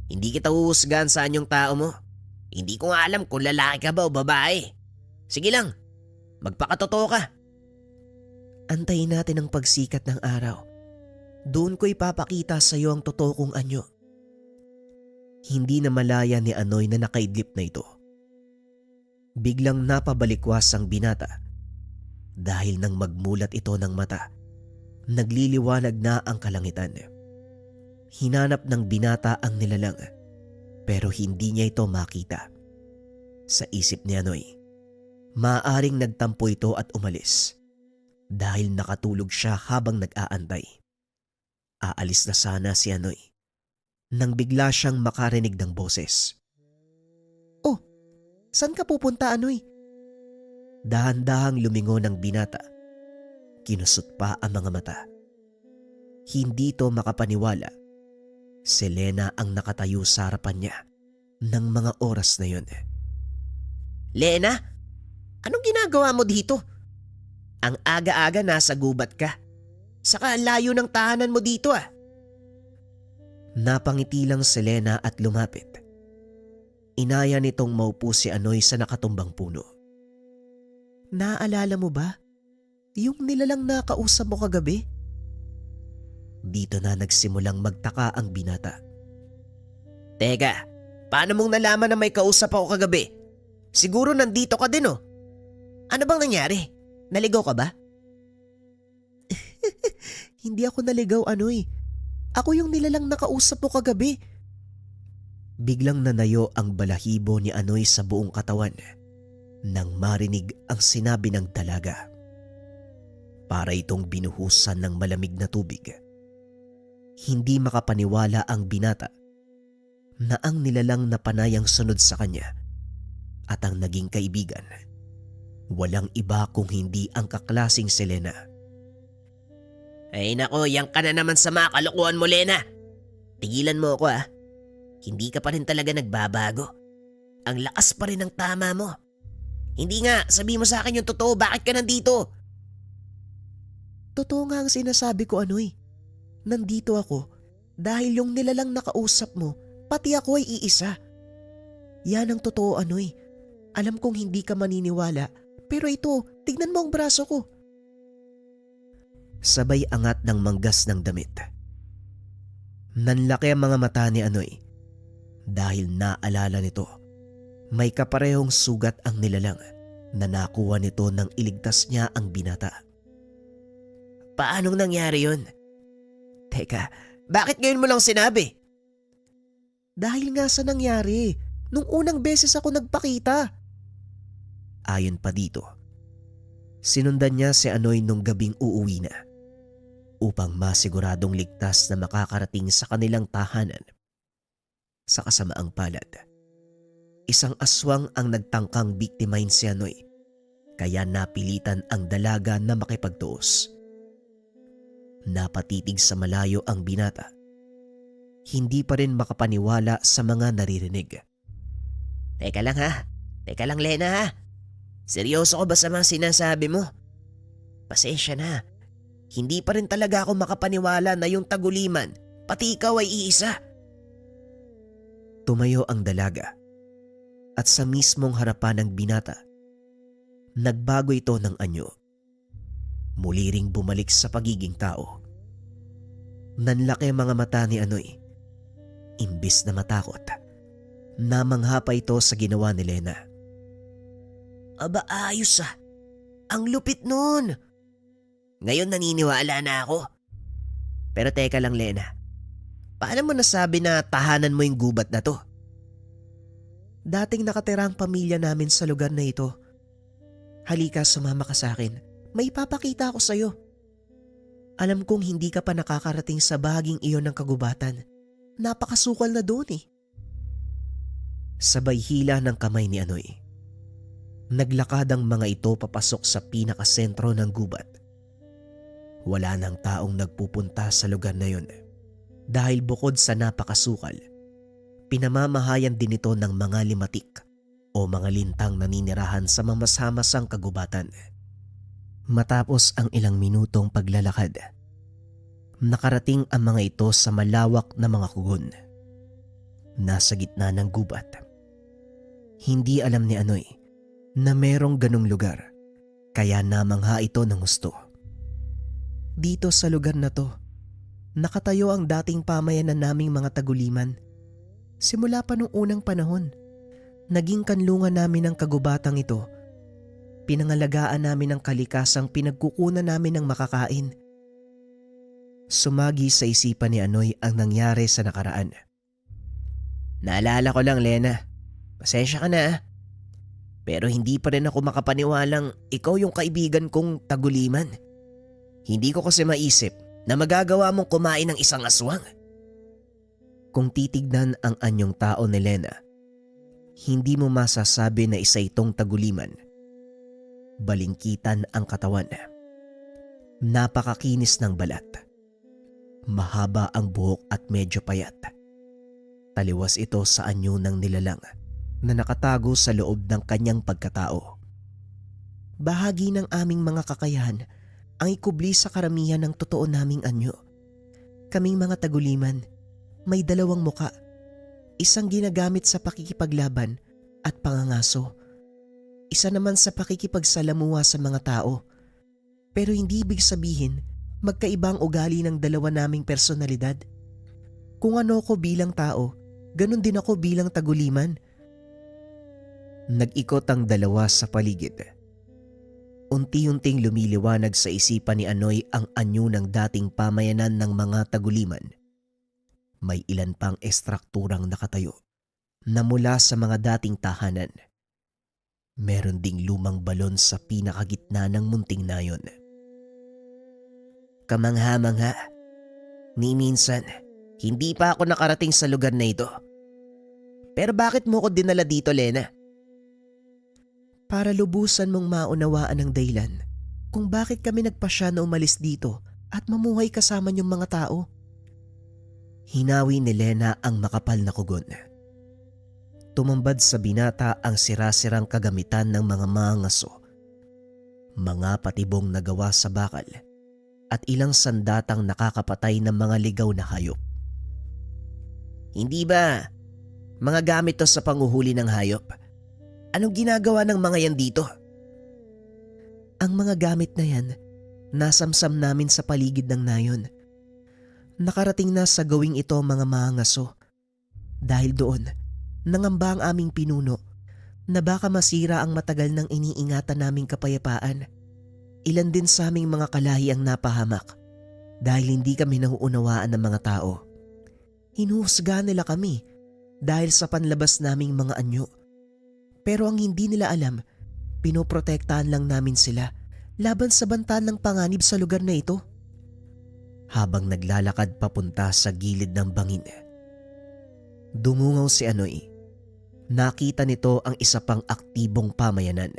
Hindi kita huhusgahan sa anyong tao mo. Hindi ko nga alam kung lalaki ka ba o babae. Sige lang, magpakatotoo ka. Antayin natin ang pagsikat ng araw. Doon ko ipapakita sa iyo ang totoo kong anyo. Hindi na malaya ni Anoy na nakaidlip na ito. Biglang napabalikwas ang binata dahil nang magmulat ito ng mata Nagliliwanag na ang kalangitan. Hinanap ng binata ang nilalang pero hindi niya ito makita. Sa isip ni Anoy, maaaring nagtampo ito at umalis dahil nakatulog siya habang nag-aantay. Aalis na sana si Anoy nang bigla siyang makarinig ng boses. "Oh, saan ka pupunta, Anoy?" Dahan-dahang lumingon ang binata. Kinusot pa ang mga mata. Hindi ito makapaniwala. Si Lena ang nakatayo sa harapan niya ng mga oras na yun. Lena, anong ginagawa mo dito? Ang aga-aga nasa gubat ka. Saka ang layo ng tahanan mo dito ah. Napangiti lang si Lena at lumapit. Inaya nitong maupo si Anoy sa nakatumbang puno. "Naalala mo ba? Yung nilalang nakausap mo kagabi?" Dito na nagsimulang magtaka ang binata. Teka, paano mong nalaman na may kausap ako kagabi? Siguro nandito ka din oh. Ano bang nangyari? Naligaw ka ba? "Hindi ako naligaw, Anoy. Ako yung nilalang nakausap mo kagabi." Biglang nanayo ang balahibo ni Anoy sa buong katawan nang marinig ang sinabi ng dalaga. Para itong binuhusan ng malamig na tubig. Hindi makapaniwala ang binata na ang nilalang na panayang sunod sa kanya at ang naging kaibigan, walang iba kung hindi ang kaklasing si Lena. Ay nako, yan ka na naman sa mga kalokohan mo, Lena. Tigilan mo ako ah. Hindi ka pa rin talaga nagbabago. Ang lakas pa rin ng tama mo. Hindi nga, sabi mo sa akin yung totoo, bakit ka nandito? Totoo nga ang sinasabi ko, Anoy. Nandito ako dahil yung nilalang nakausap mo, pati ako ay iisa. Yan ang totoo, Anoy. Alam kong hindi ka maniniwala, pero ito, tignan mo ang braso ko. Sabay angat ng manggas ng damit. Nanlaki ang mga mata ni Anoy dahil naalala nito may kaparehong sugat ang nilalang na nakuha nito nang iligtas niya ang binata. Paanong nangyari yun? Teka, bakit ngayon mo lang sinabi? Dahil nga sa nangyari, nung unang beses ako nagpakita. Ayon pa dito, sinundan niya si Anoy nung gabing uuwi na upang masiguradong ligtas na makakarating sa kanilang tahanan. Sa kasamaang palad, isang aswang ang nagtangkang biktimahin si Anoy, kaya napilitan ang dalaga na makipagtuos. Napatitig sa malayo ang binata. Hindi pa rin makapaniwala sa mga naririnig. Teka lang ha. Teka lang, Lena ha. Seryoso ko ba sa mga sinasabi mo? Pasensya na. Hindi pa rin talaga ako makapaniwala na yung taguliman, pati ikaw ay iisa. Tumayo ang dalaga at sa mismong harapan ng binata, nagbago ito ng anyo. Muli ring bumalik sa pagiging tao. Nanlaki ang mga mata ni Anoy. Imbis na matakot, namangha pa ito sa ginawa ni Lena. Aba ayos ah. Ang lupit nun. Ngayon naniniwala na ako. Pero teka lang, Lena. Paano mo nasabi na tahanan mo yung gubat na to? Dating nakatira ang pamilya namin sa lugar na ito. Halika, sumama ka sa akin. May papakita ako sa'yo. Alam kong hindi ka pa nakakarating sa bahaging iyon ng kagubatan. Napakasukal na doon eh. Sabay hila ng kamay ni Anoy. Naglakad ang mga ito papasok sa pinakasentro ng gubat. Wala nang taong nagpupunta sa lugar na yun. Dahil bukod sa napakasukal, pinamamahayan din ito ng mga limatik o mga lintang naninirahan sa mamasamasang kagubatan. Matapos ang ilang minutong paglalakad, nakarating ang mga ito sa malawak na mga kugon. Nasa gitna ng gubat. Hindi alam ni Anoy na merong ganong lugar, kaya namangha ito ng gusto. Dito sa lugar na to, nakatayo ang dating pamayanan naming mga taguliman. Simula pa nung unang panahon, naging kanlungan namin ang kagubatang ito. Pinangalagaan namin ang kalikasang pinagkukunan namin ng makakain. Sumagi sa isipan ni Anoy ang nangyari sa nakaraan. Naalala ko lang, Lena. Pasensya ka na ah. Pero hindi pa rin ako makapaniwalang ikaw yung kaibigan kong taguliman. Hindi ko kasi maisip na magagawa mong kumain ng isang aswang. Kung titignan ang anyong tao ni Lena, hindi mo masasabi na isa itong taguliman. Balingkitan ang katawan. Napakakinis ng balat. Mahaba ang buhok at medyo payat. Taliwas ito sa anyo ng nilalang na nakatago sa loob ng kanyang pagkatao. Bahagi ng aming mga kakayahan ang ikubli sa karamihan ng totoo naming anyo. Kaming mga taguliman, may dalawang muka. Isang ginagamit sa pakikipaglaban at pangangaso. Isa naman sa pakikipagsalamuha sa mga tao. Pero hindi ibig sabihin magkaibang ugali ng dalawa naming personalidad. Kung ano ko bilang tao, ganun din ako bilang taguliman. Nag-ikot ang dalawa sa paligid. Unti-unting lumiliwanag sa isipan ni Anoy ang anyo ng dating pamayanan ng mga taguliman. May ilan pang estrukturang nakatayo na mula sa mga dating tahanan. Meron ding lumang balon sa pinakagitna ng munting nayon. Kamangha-mangha, ni minsan, hindi pa ako nakarating sa lugar na ito. Pero bakit mo ko dinala dito, Lena? Para lubusan mong maunawaan ang dahilan kung bakit kami nagpasya na umalis dito at mamuhay kasama niyong mga tao. Hinawi ni Lena ang makapal na kugon. Tumambad sa binata ang sirasirang kagamitan ng mga mangaso, mga patibong na gawa sa bakal, at ilang sandatang nakakapatay ng mga ligaw na hayop. Hindi ba mga gamit to sa panguhuli ng hayop? Anong ginagawa ng mga yan dito? Ang mga gamit na yan, nasamsam namin sa paligid ng nayon. Nakarating na sa gawing ito mga mangaso. Dahil doon, nangamba ang aming pinuno na baka masira ang matagal nang iniingatan naming kapayapaan. Ilan din sa aming mga kalahi ang napahamak dahil hindi kami nauunawaan ng mga tao. Hinuhusga nila kami dahil sa panlabas naming mga anyo. Pero ang hindi nila alam, pinoprotektahan lang namin sila laban sa banta ng panganib sa lugar na ito. Habang naglalakad papunta sa gilid ng bangin, dumungaw si Anoy. Nakita nito ang isa pang aktibong pamayanan.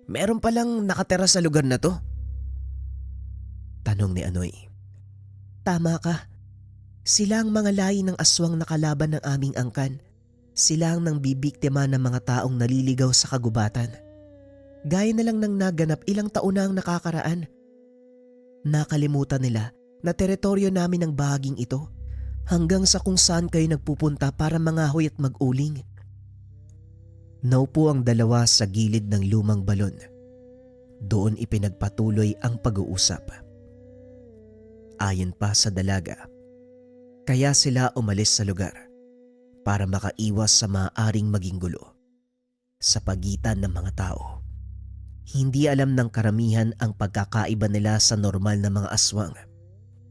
Meron palang nakatira sa lugar na to? Tanong ni Anoy. Tama ka. Sila ang mga lahi ng aswang na kalaban ng aming angkan. Sila ang nang bibiktima ng mga taong naliligaw sa kagubatan. Gaya na lang ng naganap ilang taon na ang nakakaraan. Nakalimutan nila na teritoryo namin ang bahaging ito hanggang sa kung saan kayo nagpupunta para mangahoy at mag-uling. Naupo ang dalawa sa gilid ng lumang balon. Doon ipinagpatuloy ang pag-uusap. Ayon pa sa dalaga, kaya sila umalis sa lugar para makaiwas sa maaaring maging gulo sa pagitan ng mga tao. Hindi alam ng karamihan ang pagkakaiba nila sa normal na mga aswang.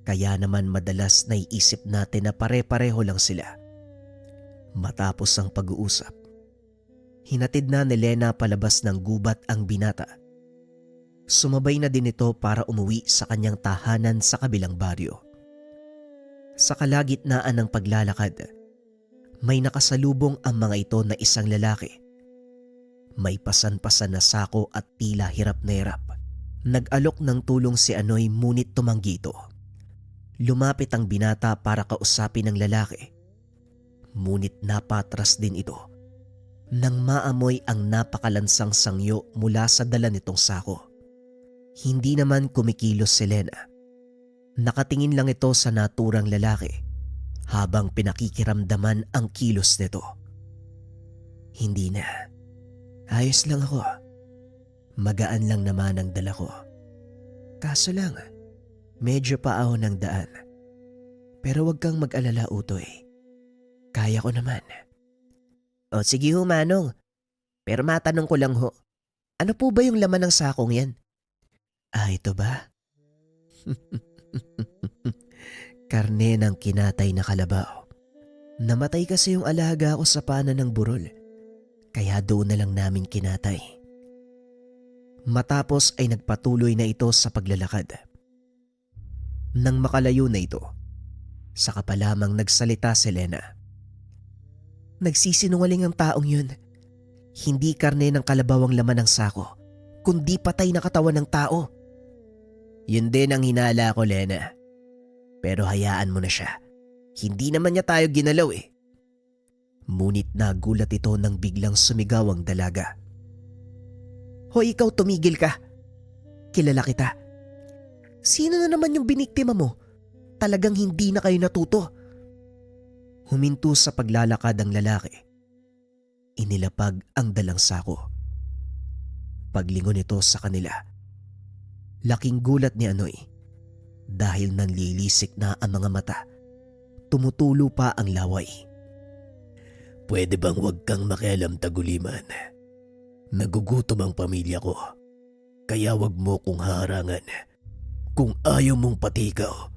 Kaya naman madalas naiisip natin na pare-pareho lang sila. Matapos ang pag-uusap, hinatid na ni Lena palabas ng gubat ang binata. Sumabay na din ito para umuwi sa kanyang tahanan sa kabilang baryo. Sa kalagitnaan ng paglalakad, may nakasalubong ang mga ito na isang lalaki. May pasan-pasan na sako at tila hirap na hirap. Nag-alok ng tulong si Anoy ngunit tumanggi ito. Lumapit ang binata para kausapin ng lalaki. Ngunit napatras din ito nang maamoy ang napakalansang sangyo mula sa dala nitong sako. Hindi naman kumikilos si Lena. Nakatingin lang ito sa naturang lalaki habang pinakikiramdaman ang kilos nito. Hindi na. Ayos lang ako. Magaan lang naman ang dala ko. Kaso lang, medyo paahon ang daan. Pero wag kang mag-alala, Utoy. Kaya ko naman. O sige ho, Manong. Pero matanong ko lang ho, ano po ba yung laman ng sakong yan? Ah, ito ba? Karne ng kinatay na kalabaw. Namatay kasi yung alaga ko sa pana ng burol. Kaya doon na lang namin kinatay. Matapos ay nagpatuloy na ito sa paglalakad. Nang makalayo na ito, saka pa lamang nagsalita si Lena. Nagsisinungaling ang taong yun. Hindi karne ng kalabaw ang laman ng sako, kundi patay na katawan ng tao. Yun din ang hinala ko, Lena. Pero hayaan mo na siya. Hindi naman niya tayo ginalaw eh. Ngunit nagulat ito nang biglang sumigaw ang dalaga. Hoy, ikaw, tumigil ka. Kilala kita. Sino na naman yung biniktima mo? Talagang hindi na kayo natuto. Huminto sa paglalakad ang lalaki. Inilapag ang dalang sako. Paglingon ito sa kanila. Laking gulat ni Anoy. Dahil nanlilisik na ang mga mata. Tumutulo pa ang laway. Pwede bang wag kang makialam, Taguliman? Nagugutom ang pamilya ko. Kaya wag mo kong harangan. Kung ayaw mong patikaw,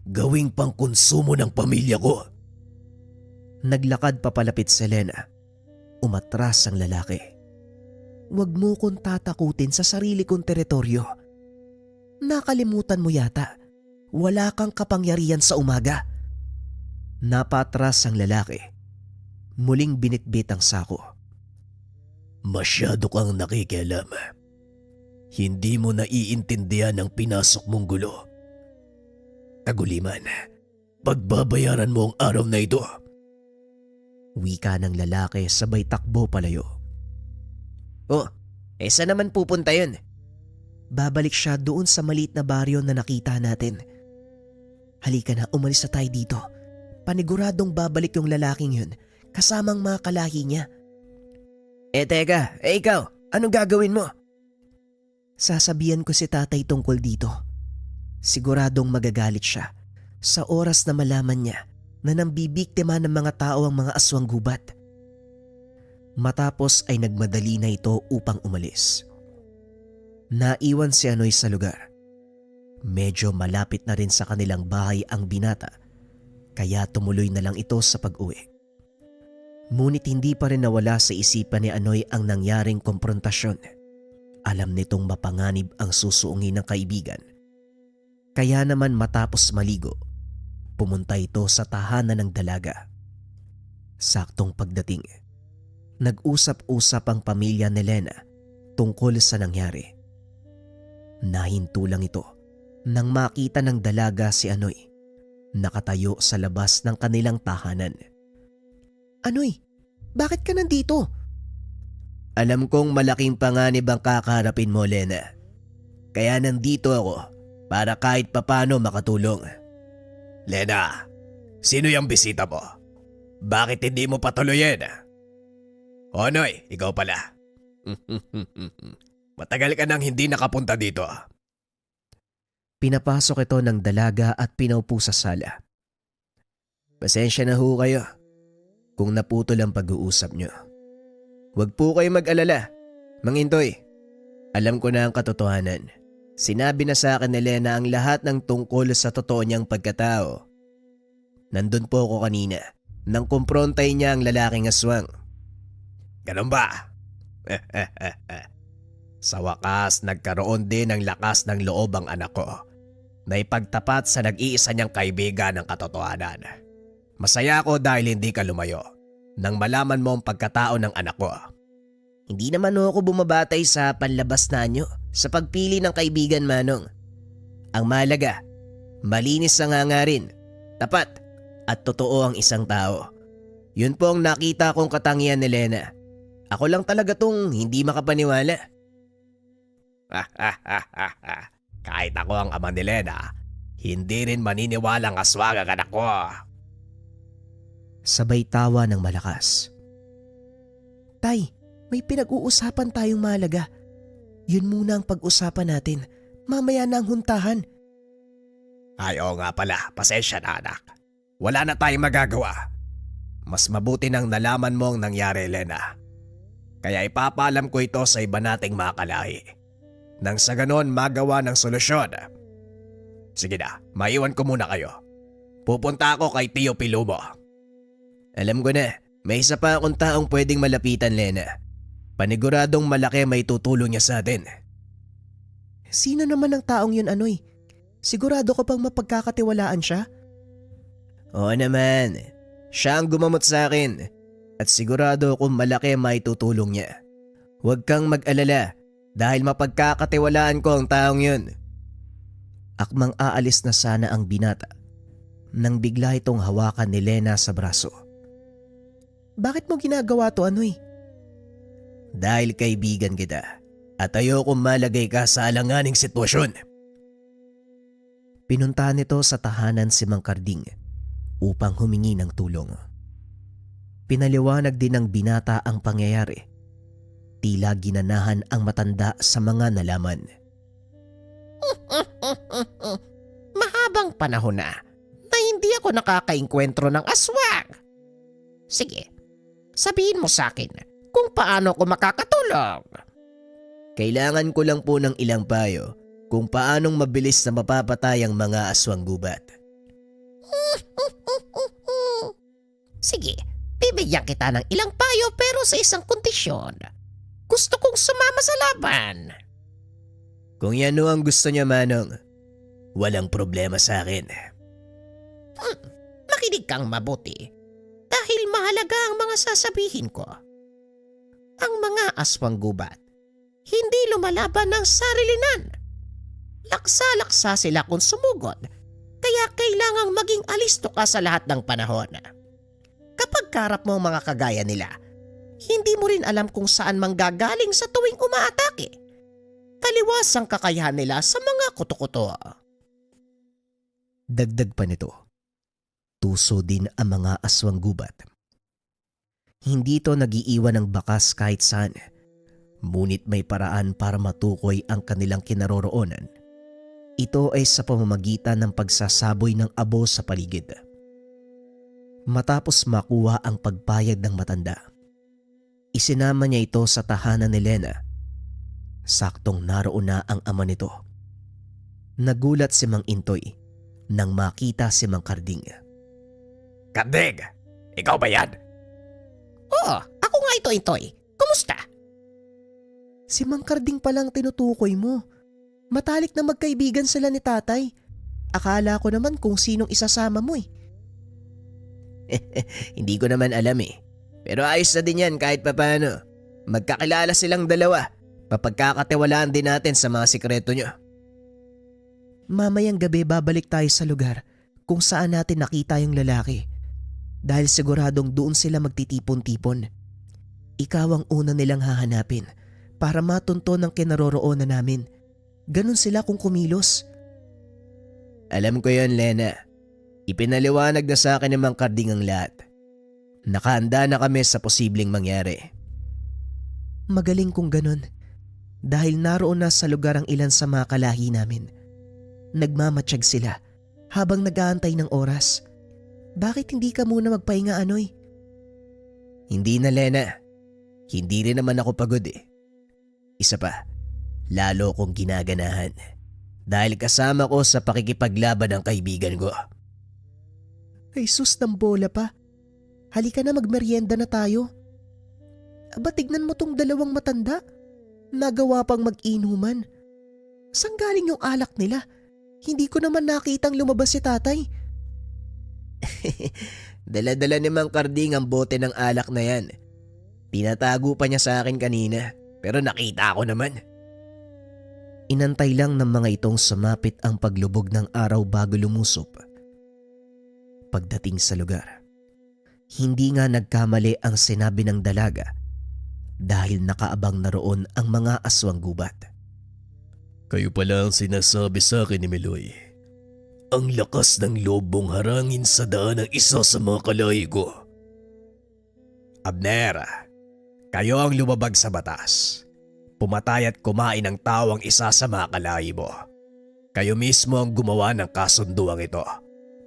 gawing pangkonsumo ng pamilya ko. Naglakad papalapit si Lena. Umatras ang lalaki. Huwag mo kong tatakutin sa sarili kong teritoryo. Nakalimutan mo yata. Wala kang kapangyarihan sa umaga. Napatras ang lalaki. Muling binitbit ang sako. Masyado kang nakikialam. Hindi mo naiintindihan ang pinasok mong gulo. Taguliman, pagbabayaran mo ang araw na ito. Wika ng lalaki sabay takbo palayo. Oh, saan naman pupunta yun? Babalik siya doon sa maliit na baryo na nakita natin. Halika na, umalis na tayo dito. Paniguradong babalik yung lalaking yun kasamang mga kalahi niya. Teka, ikaw, anong gagawin mo? Sasabihan ko si tatay tungkol dito. Siguradong magagalit siya sa oras na malaman niya na nambibiktima ng mga tao ang mga aswang gubat. Matapos ay nagmadali na ito upang umalis. Naiwan si Anoy sa lugar. Medyo malapit na rin sa kanilang bahay ang binata, kaya tumuloy na lang ito sa pag-uwi. Ngunit hindi pa rin nawala sa isipan ni Anoy ang nangyaring komprontasyon. Alam nitong mapanganib ang susuungin ng kaibigan. Kaya naman matapos maligo, pumunta ito sa tahanan ng dalaga. Saktong pagdating, nag-usap-usap ang pamilya ni Lena tungkol sa nangyari. Nahinto lang ito nang makita ng dalaga si Anoy nakatayo sa labas ng kanilang tahanan. Anoy, bakit ka nandito? Alam kong malaking panganib ang kakaharapin mo, Lena. Kaya nandito ako para kahit papano makatulong. Lena, sino yung bisita mo? Bakit hindi mo patuloyin? Onoy, ikaw pala. Matagal ka nang hindi nakapunta dito. Pinapasok ito ng dalaga at pinaupo sa sala. Pasensya na ho kayo kung naputol ang pag-uusap nyo. Huwag po kayo mag-alala, Mang Intoy. Alam ko na ang katotohanan. Sinabi na sa akin ni Lena ang lahat ng tungkol sa totoo niyang pagkatao. Nandun po ako kanina nang kumprontay niya ang lalaking aswang. Ganun ba? Sa wakas, nagkaroon din ng lakas ng loob ang anak ko na ipagtapat sa nag-iisa niyang kaibigan ng katotohanan. Masaya ako dahil hindi ka lumayo nang malaman mo ang pagkatao ng anak ko. Hindi naman ako bumabatay sa panlabas na anyo sa pagpili ng kaibigan, Manong. Ang mahalaga, malinis ang hangarin, tapat at totoo ang isang tao. Yun po ang nakita kong katangian ni Lena. Ako lang talaga tong hindi makapaniwala. Kahit ako ang ama ni Lena, hindi rin maniniwalang aswang ang anak ko. Sabay tawa ng malakas. Tay, may pinag-uusapan tayong mahalaga. Yun muna ang pag-usapan natin. Mamaya na ang huntahan. Ay, oo nga pala, pasensya na anak. Wala na tayong magagawa. Mas mabuti nang nalaman mo ang nangyari, Lena. Kaya ipapaalam ko ito sa iba nating mga kalahi. Nang sa ganon magawa ng solusyon. Sige na, maiwan ko muna kayo. Pupunta ako kay Tio Pilumo. Alam ko na, may isa pa akong taong pwedeng malapitan, Lena. Paniguradong malaki may tutulong niya sa atin. Sino naman ang taong yun, Anoy? Sigurado ko bang mapagkakatiwalaan siya? Oo naman, siya ang gumamot sa akin at sigurado kung malaki may tutulong niya. Huwag kang mag-alala dahil mapagkakatiwalaan ko ang taong yun. Akmang aalis na sana ang binata nang bigla itong hawakan ni Lena sa braso. Bakit mo ginagawa to, Anoy? Dahil kaibigan kita at ayokong malagay ka sa alanganing sitwasyon. Pinuntahan nito sa tahanan si Mang Karding upang humingi ng tulong. Pinaliwanag din ng binata ang pangyayari. Tila ginanahan ang matanda sa mga nalaman. Mahabang panahon na hindi ako nakakaengkwentro ng aswang. Sige, sabihin mo sa akin kung paano ko makakatulong. Kailangan ko lang po ng ilang payo kung paanong mabilis na mapapatay ang mga aswang gubat. Sige, bibigyan kita ng ilang payo pero sa isang kondisyon. Gusto kong sumama sa laban. Kung yan o ang gusto niya, Manong, walang problema sa akin. Makinig kang mabuti dahil mahalaga ang mga sasabihin ko. Ang mga aswang gubat, hindi lumalaban ng sarilinan. Laksa-laksa sila kung sumugod, kaya kailangang maging alisto ka sa lahat ng panahon. Kapag karap mo ang mga kagaya nila, hindi mo rin alam kung saan manggagaling sa tuwing umaatake. Kaliwas ang kakayahan nila sa mga kuto-kuto. Dagdag pa nito, tuso din ang mga aswang gubat. Hindi ito nagiiwan ng bakas kahit saan, ngunit may paraan para matukoy ang kanilang kinaroroonan. Ito ay sa pamamagitan ng pagsasaboy ng abo sa paligid. Matapos makuha ang pagpayag ng matanda, isinama niya ito sa tahanan ni Lena. Saktong naroon na ang ama nito. Nagulat si Mang Intoy nang makita si Mang Karding. Karding, ikaw ba yan? Oo, ako nga ito, Intoy. Kumusta? Si Mang Karding palang tinutukoy mo. Matalik na magkaibigan sila ni tatay. Akala ko naman kung sinong isasama mo eh. Hindi ko naman alam eh. Pero ayos na din yan kahit papano. Magkakilala silang dalawa. Papagkakatiwalaan din natin sa mga sikreto nyo. Mamayang gabi babalik tayo sa lugar kung saan natin nakita yung lalaki. Dahil siguradong doon sila magtitipon-tipon. Ikaw ang una nilang hahanapin para matunto ng kinaroroonan namin. Ganon sila kung kumilos. Alam ko yon, Lena. Ipinaliwanag na sa akin ng Mang Karding ang lahat. Nakahanda na kami sa posibleng mangyari. Magaling kung ganon. Dahil naroon na sa lugar ang ilan sa mga kalahi namin. Nagmamatsyag sila habang nag-aantay ng oras. Bakit hindi ka muna magpahinga, Anoy? Hindi na, Lena. Hindi rin naman ako pagod eh. Isa pa, lalo kong ginaganahan. Dahil kasama ko sa pakikipaglaban ng kaibigan ko. Ay sus ng bola pa. Halika na, magmeryenda na tayo. Aba, tignan mo tong dalawang matanda. Nagawa pang mag-inuman. Saan galing yung alak nila? Hindi ko naman nakitang lumabas si tatay. Dala-dala ni Mang Karding ang bote ng alak na yan. Tinatago pa niya sa akin kanina, pero nakita ko naman. Inantay lang ng mga itong sumapit ang paglubog ng araw bago lumusop. Pagdating sa lugar, hindi nga nagkamali ang sinabi ng dalaga dahil nakaabang na roon ang mga aswang gubat. Kayo pala ang sinasabi sa akin ni Meloy. Ang lakas ng lobong harangin sa daan ng isa sa mga kalahi ko. Abner, kayo ang lumabag sa batas. Pumatay at kumain ng tawang isa sa mga kalahi mo. Kayo mismo ang gumawa ng kasunduang ito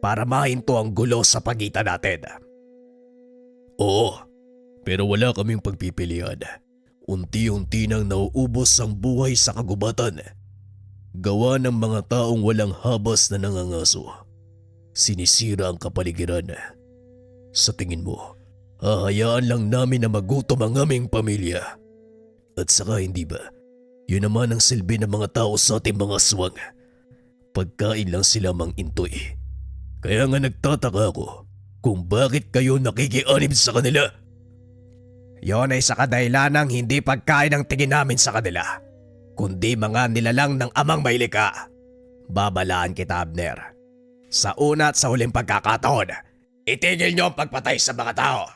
para mahinto ang gulo sa pagitan natin. Oo, pero wala kaming pagpipilian. Unti-unti nang nauubos ang buhay sa kagubatan. Gawa ng mga taong walang habas na nangangaso. Sinisira ang kapaligiran. Sa tingin mo, hahayaan lang namin na magutom ang aming pamilya. At saka hindi ba, yun naman ang silbi ng mga tao sa ating mga aswang. Pagkain lang sila mang intoy. Kaya nga nagtataka ako kung bakit kayo nakikianib sa kanila. Yon ay sa kadahilanang hindi pagkain ang tingin namin sa kanila, kundi mga nilalang ng amang mailika. Babalaan kita, Abner. Sa una at sa huling pagkakataon, itigil niyo ang pagpatay sa mga tao.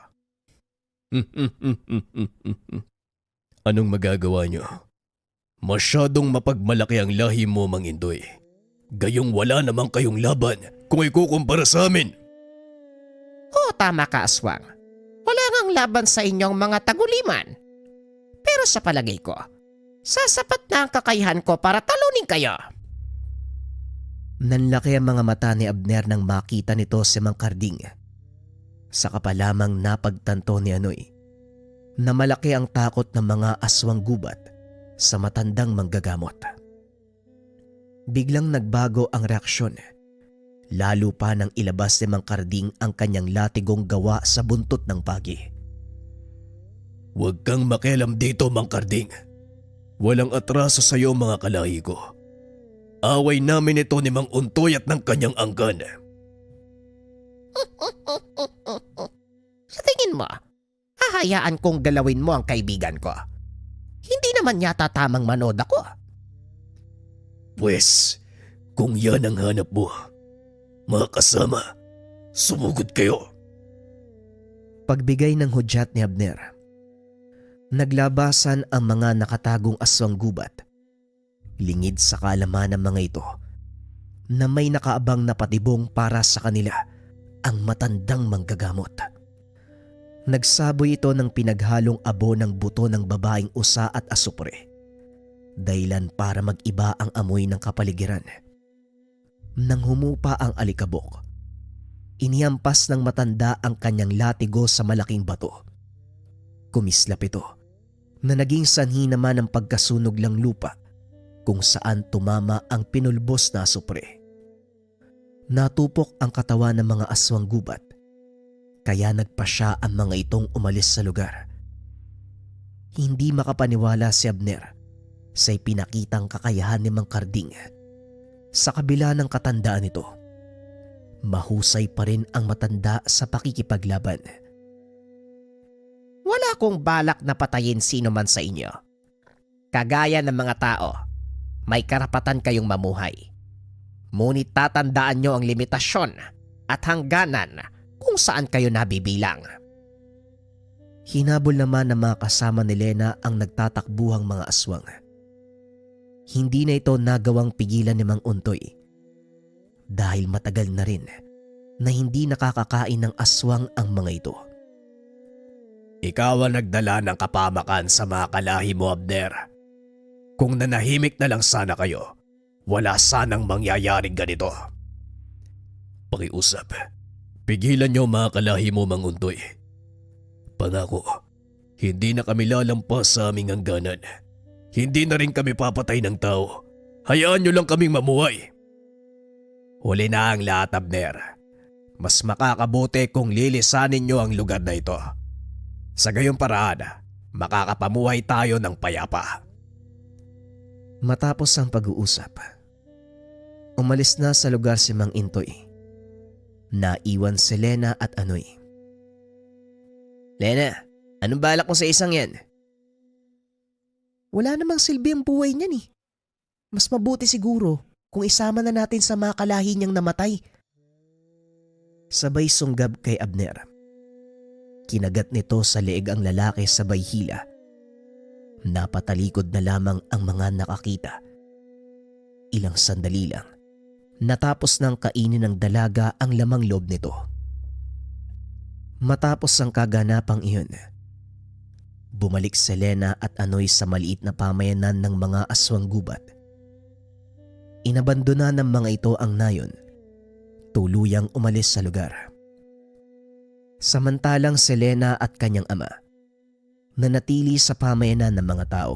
Anong magagawa nyo? Masyadong mapagmalaki ang lahi mo, Mang Indoy. Gayong wala namang kayong laban kung ikukumpara sa amin. Oo, tama ka, aswang. Wala ngang laban sa inyong mga taguliman. Pero sa palagay ko, sasapat na ang kakayahan ko para talunin kayo. Nanlaki ang mga mata ni Abner nang makita nito si Mang Karding. Saka pa lamang napagtanto ni Anoy na malaki ang takot ng mga aswang gubat sa matandang manggagamot. Biglang nagbago ang reaksyon. Lalo pa nang ilabas ni Mang Karding ang kanyang latigong gawa sa buntot ng pagi. Huwag kang makialam dito, Mang Karding. Walang atraso sa iyo, mga kalahi ko. Away namin ito ni Mang Untoy at ng kanyang angkan. Sa tingin mo, hahayaan kong galawin mo ang kaibigan ko. Hindi naman yata tamang manood ako. Pwes, kung yan ang hanap mo, mga kasama, sumugod kayo. Pagbigay ng hudyat ni Abner, naglabasan ang mga nakatagong aswang gubat. Lingid sa kaalaman ng mga ito na may nakaabang na patibong para sa kanila, ang matandang manggagamot. Nagsaboy ito ng pinaghalong abo ng buto ng babaeng usa at asupre, dahilan para mag-iba ang amoy ng kapaligiran. Nang humupa ang alikabok, inihampas ng matanda ang kanyang latigo sa malaking bato. Kumislap ito na naging sanhi naman ng pagkasunog ng lupa kung saan tumama ang pinulbos na asupre. Natupok ang katawan ng mga aswang gubat, kaya nagpasya ang mga itong umalis sa lugar. Hindi makapaniwala si Abner sa ipinakitang kakayahan ni Mang Karding. Sa kabila ng katandaan nito, mahusay pa rin ang matanda sa pakikipaglaban. Wala akong balak na patayin sino man sa inyo. Kagaya ng mga tao, may karapatan kayong mamuhay. Ngunit tatandaan nyo ang limitasyon at hangganan kung saan kayo nabibilang. Hinabol naman ng mga kasama ni Lena ang nagtatakbuhang mga aswang. Hindi na ito nagawang pigilan ni Mang Untoy dahil matagal na rin na hindi nakakakain ng aswang ang mga ito. Ikaw ang nagdala ng kapamakan sa mga kalahi mo, Abner. Kung nanahimik na lang sana kayo, wala sanang mangyayaring ganito. Pakiusap, pigilan niyo mga kalahi mo, Mang Untoy. Pangako, hindi na kami lalampas sa aming hangganan. Hindi na rin kami papatay ng tao. Hayaan niyo lang kaming mamuhay. Huli na ang lahat, Abner. Mas makakabuti kung lilisanin niyo ang lugar na ito. Sa gayong paraan, makakapamuhay tayo ng payapa. Matapos ang pag-uusap, umalis na sa lugar si Mang Intoy. Naiwan si Lena at Anoy. Lena, anong balak mo sa isang yan? Wala namang silbi ang buhay niyan eh. Mas mabuti siguro kung isama na natin sa mga kalahi niyang namatay. Sabay sunggab kay Abner. Kinagat nito sa leeg ang lalaki sabay hila. Napatalikod na lamang ang mga nakakita. Ilang sandali lang, natapos ng kainin ng dalaga ang lamang loob nito. Matapos ang kaganapang iyon, bumalik si Lena at Anoy sa maliit na pamayanan ng mga aswang gubat. Inabandona ng mga ito ang nayon, tuluyang umalis sa lugar. Samantalang si Lena at kanyang ama nanatili sa pamayanan ng mga tao.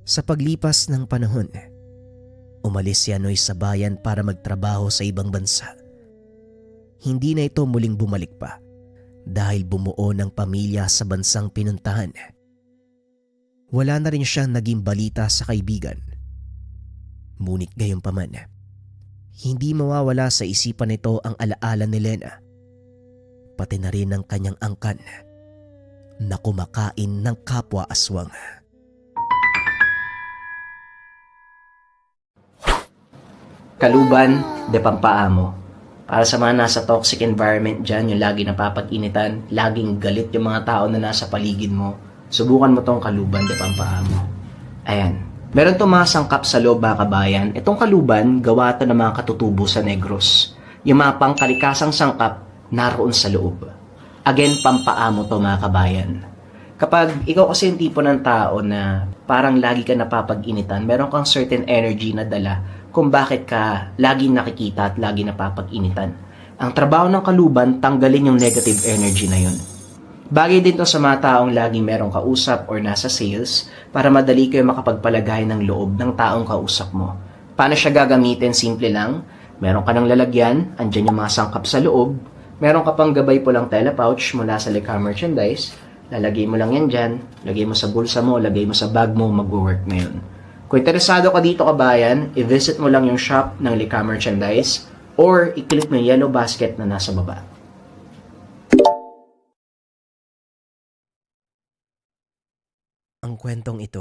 Sa paglipas ng panahon, Umalis si Anoy sa bayan para magtrabaho sa ibang bansa. Hindi na ito muling bumalik pa dahil bumuo ng pamilya sa bansang pinuntahan. Wala na rin siyang naging balita sa kaibigan. Ngunit gayunpaman, hindi mawawala sa isipan nito ang alaala ni Lena, pati na rin ang kanyang angkan na kumakain ng kapwa aswang. Kaluban de Pampaamo. Para sa mga nasa toxic environment dyan, yung lagi napapag-initan, laging galit yung mga tao na nasa paligid mo, subukan mo tong Kaluban de Pampaamo. Ayan. Meron itong mga sangkap sa loob, mga kabayan. Itong kaluban, gawa ito ng mga katutubo sa Negros. Yung mga pangkalikasang sangkap, naroon sa loob. Again, pampaamo to, mga kabayan. Kapag ikaw kasi yung tipo ng tao na parang lagi ka napapag-initan, meron kang certain energy na dala kung bakit ka laging nakikita at lagi napapag-initan. Ang trabaho ng kaluban, tanggalin yung negative energy na yun. Bagay din to sa mga taong laging merong kausap or nasa sales para madali kayo makapagpalagay ng loob ng taong kausap mo. Paano siya gagamitin? Simple lang. Meron ka ng lalagyan, andyan yung mga sangkap sa loob. Meron ka pang gabay pulang telepouch mula sa Lika Merchandise. Lalagay mo lang yan dyan, lagay mo sa bulsa mo, lagay mo sa bag mo, mag-work na yun. Kung interesado ka dito, kabayan, i-visit mo lang yung shop ng Lika Merchandise or i-click mo yung yellow basket na nasa baba. Ang kwentong ito